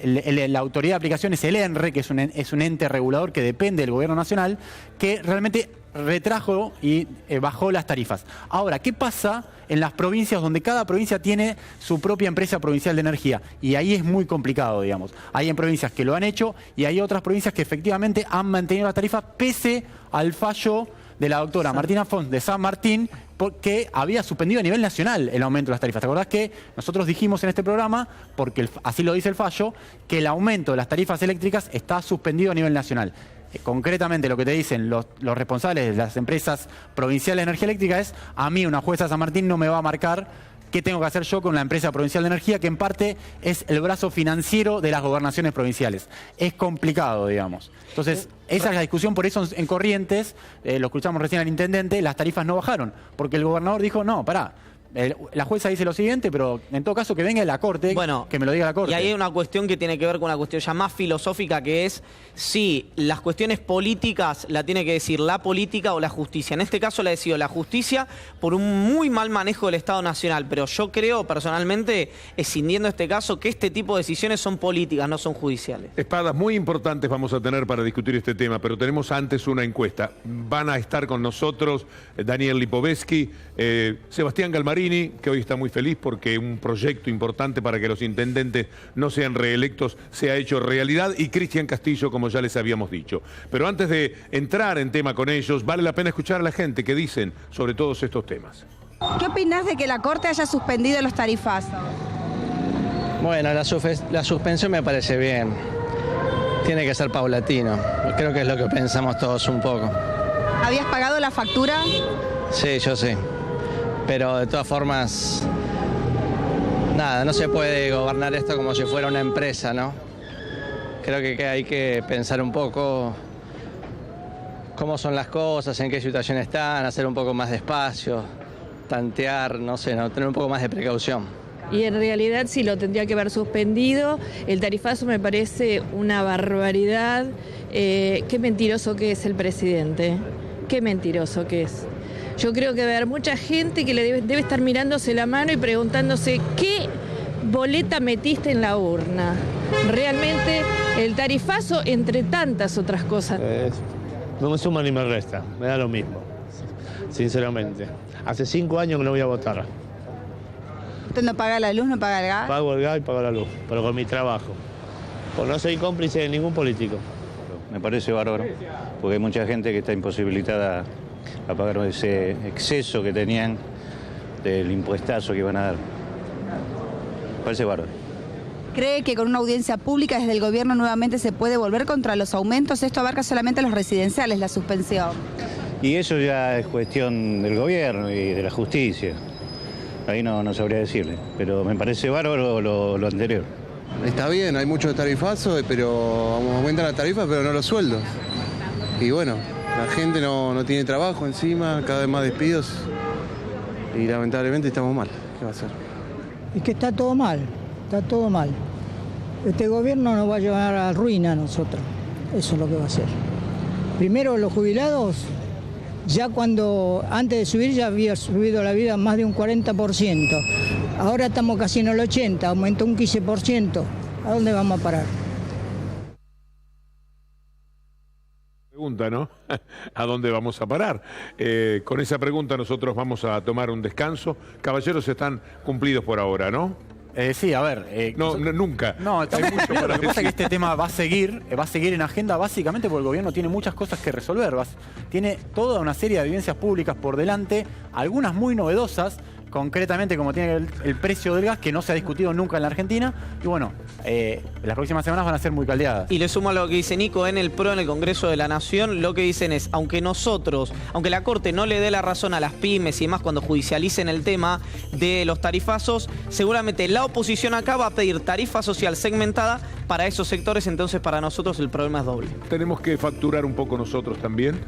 la autoridad de aplicación es el ENRE, que es un ente regulador que depende del gobierno nacional, que realmente retrajo y bajó las tarifas. Ahora, ¿qué pasa en las provincias donde cada provincia tiene su propia empresa provincial de energía? Y ahí es muy complicado, digamos. Hay en provincias que lo han hecho y hay otras provincias que efectivamente han mantenido las tarifas pese al fallo de la doctora Martina Font de San Martín, porque había suspendido a nivel nacional el aumento de las tarifas. ¿Te acordás que nosotros dijimos en este programa, porque así lo dice el fallo, que el aumento de las tarifas eléctricas está suspendido a nivel nacional? Concretamente lo que te dicen los responsables de las empresas provinciales de energía eléctrica es: a mí una jueza de San Martín no me va a marcar qué tengo que hacer yo con la empresa provincial de energía, que en parte es el brazo financiero de las gobernaciones provinciales. Es complicado, digamos. Entonces, esa es la discusión, por eso en Corrientes, lo escuchamos recién al intendente, las tarifas no bajaron, porque el gobernador dijo, no, pará. La jueza dice lo siguiente, pero en todo caso que venga de la Corte, que me lo diga la Corte. Y ahí hay una cuestión que tiene que ver con una cuestión ya más filosófica, que es si las cuestiones políticas la tiene que decir la política o la justicia. En este caso la decidió la justicia por un muy mal manejo del Estado Nacional, pero yo creo personalmente, escindiendo este caso, que este tipo de decisiones son políticas, no son judiciales. Espadas muy importantes vamos a tener para discutir este tema, pero tenemos antes una encuesta. Van a estar con nosotros Daniel Lipovetsky, Sebastián Galmarini, que hoy está muy feliz porque un proyecto importante para que los intendentes no sean reelectos se ha hecho realidad, y Cristian Castillo, como ya les habíamos dicho. Pero antes de entrar en tema con ellos, vale la pena escuchar a la gente que dicen sobre todos estos temas. ¿Qué opinás de que la Corte haya suspendido los tarifazos? Bueno, la suspensión me parece bien. Tiene que ser paulatino. Creo que es lo que pensamos todos un poco. ¿Habías pagado la factura? Sí, yo sí. Pero de todas formas, nada, no se puede gobernar esto como si fuera una empresa, ¿no? Creo que hay que pensar un poco cómo son las cosas, en qué situación están, hacer un poco más de espacio, tantear, no sé, tener un poco más de precaución. Y en realidad sí lo tendría que haber suspendido. El tarifazo me parece una barbaridad. Qué mentiroso que es el presidente. Qué mentiroso que es. Yo creo que va a haber mucha gente que le debe estar mirándose la mano y preguntándose qué boleta metiste en la urna. Realmente el tarifazo, entre tantas otras cosas. No me suma ni me resta, me da lo mismo, sinceramente. Hace 5 años que no voy a votar. ¿Usted no paga la luz, no paga el gas? Pago el gas y pago la luz, pero con mi trabajo. Por no soy cómplice de ningún político. Me parece bárbaro, porque hay mucha gente que está imposibilitada a pagar ese exceso que tenían del impuestazo que iban a dar. Me parece bárbaro. ¿Cree que con una audiencia pública desde el gobierno nuevamente se puede volver contra los aumentos? Esto abarca solamente a los residenciales, la suspensión. Y eso ya es cuestión del gobierno y de la justicia. Ahí no sabría decirle, pero me parece bárbaro lo anterior. Está bien, hay muchos tarifazos, pero aumentan las tarifas, pero no los sueldos. Y bueno, la gente no tiene trabajo encima, cada vez más despidos. Y lamentablemente estamos mal. ¿Qué va a hacer? Es que está todo mal, está todo mal. Este gobierno nos va a llevar a ruina a nosotros. Eso es lo que va a hacer. Primero, los jubilados, ya antes de subir ya había subido la vida más de un 40%. Ahora estamos casi en el 80%, aumentó un 15%. ¿A dónde vamos a parar? Pregunta, ¿no? ¿A dónde vamos a parar? Con esa pregunta nosotros vamos a tomar un descanso. Caballeros, están cumplidos por ahora, ¿no? Sí, a ver. Nunca. No, hay mucho para lo que pasa es que este tema va a seguir en agenda básicamente porque el gobierno tiene muchas cosas que resolver. Tiene toda una serie de evidencias públicas por delante, algunas muy novedosas, concretamente como tiene el precio del gas, que no se ha discutido nunca en la Argentina. Y bueno, las próximas semanas van a ser muy caldeadas. Y le sumo a lo que dice Nico en el PRO, en el Congreso de la Nación, lo que dicen es, aunque la Corte no le dé la razón a las pymes y demás cuando judicialicen el tema de los tarifazos, seguramente la oposición acá va a pedir tarifa social segmentada para esos sectores, entonces para nosotros el problema es doble. Tenemos que facturar un poco nosotros también.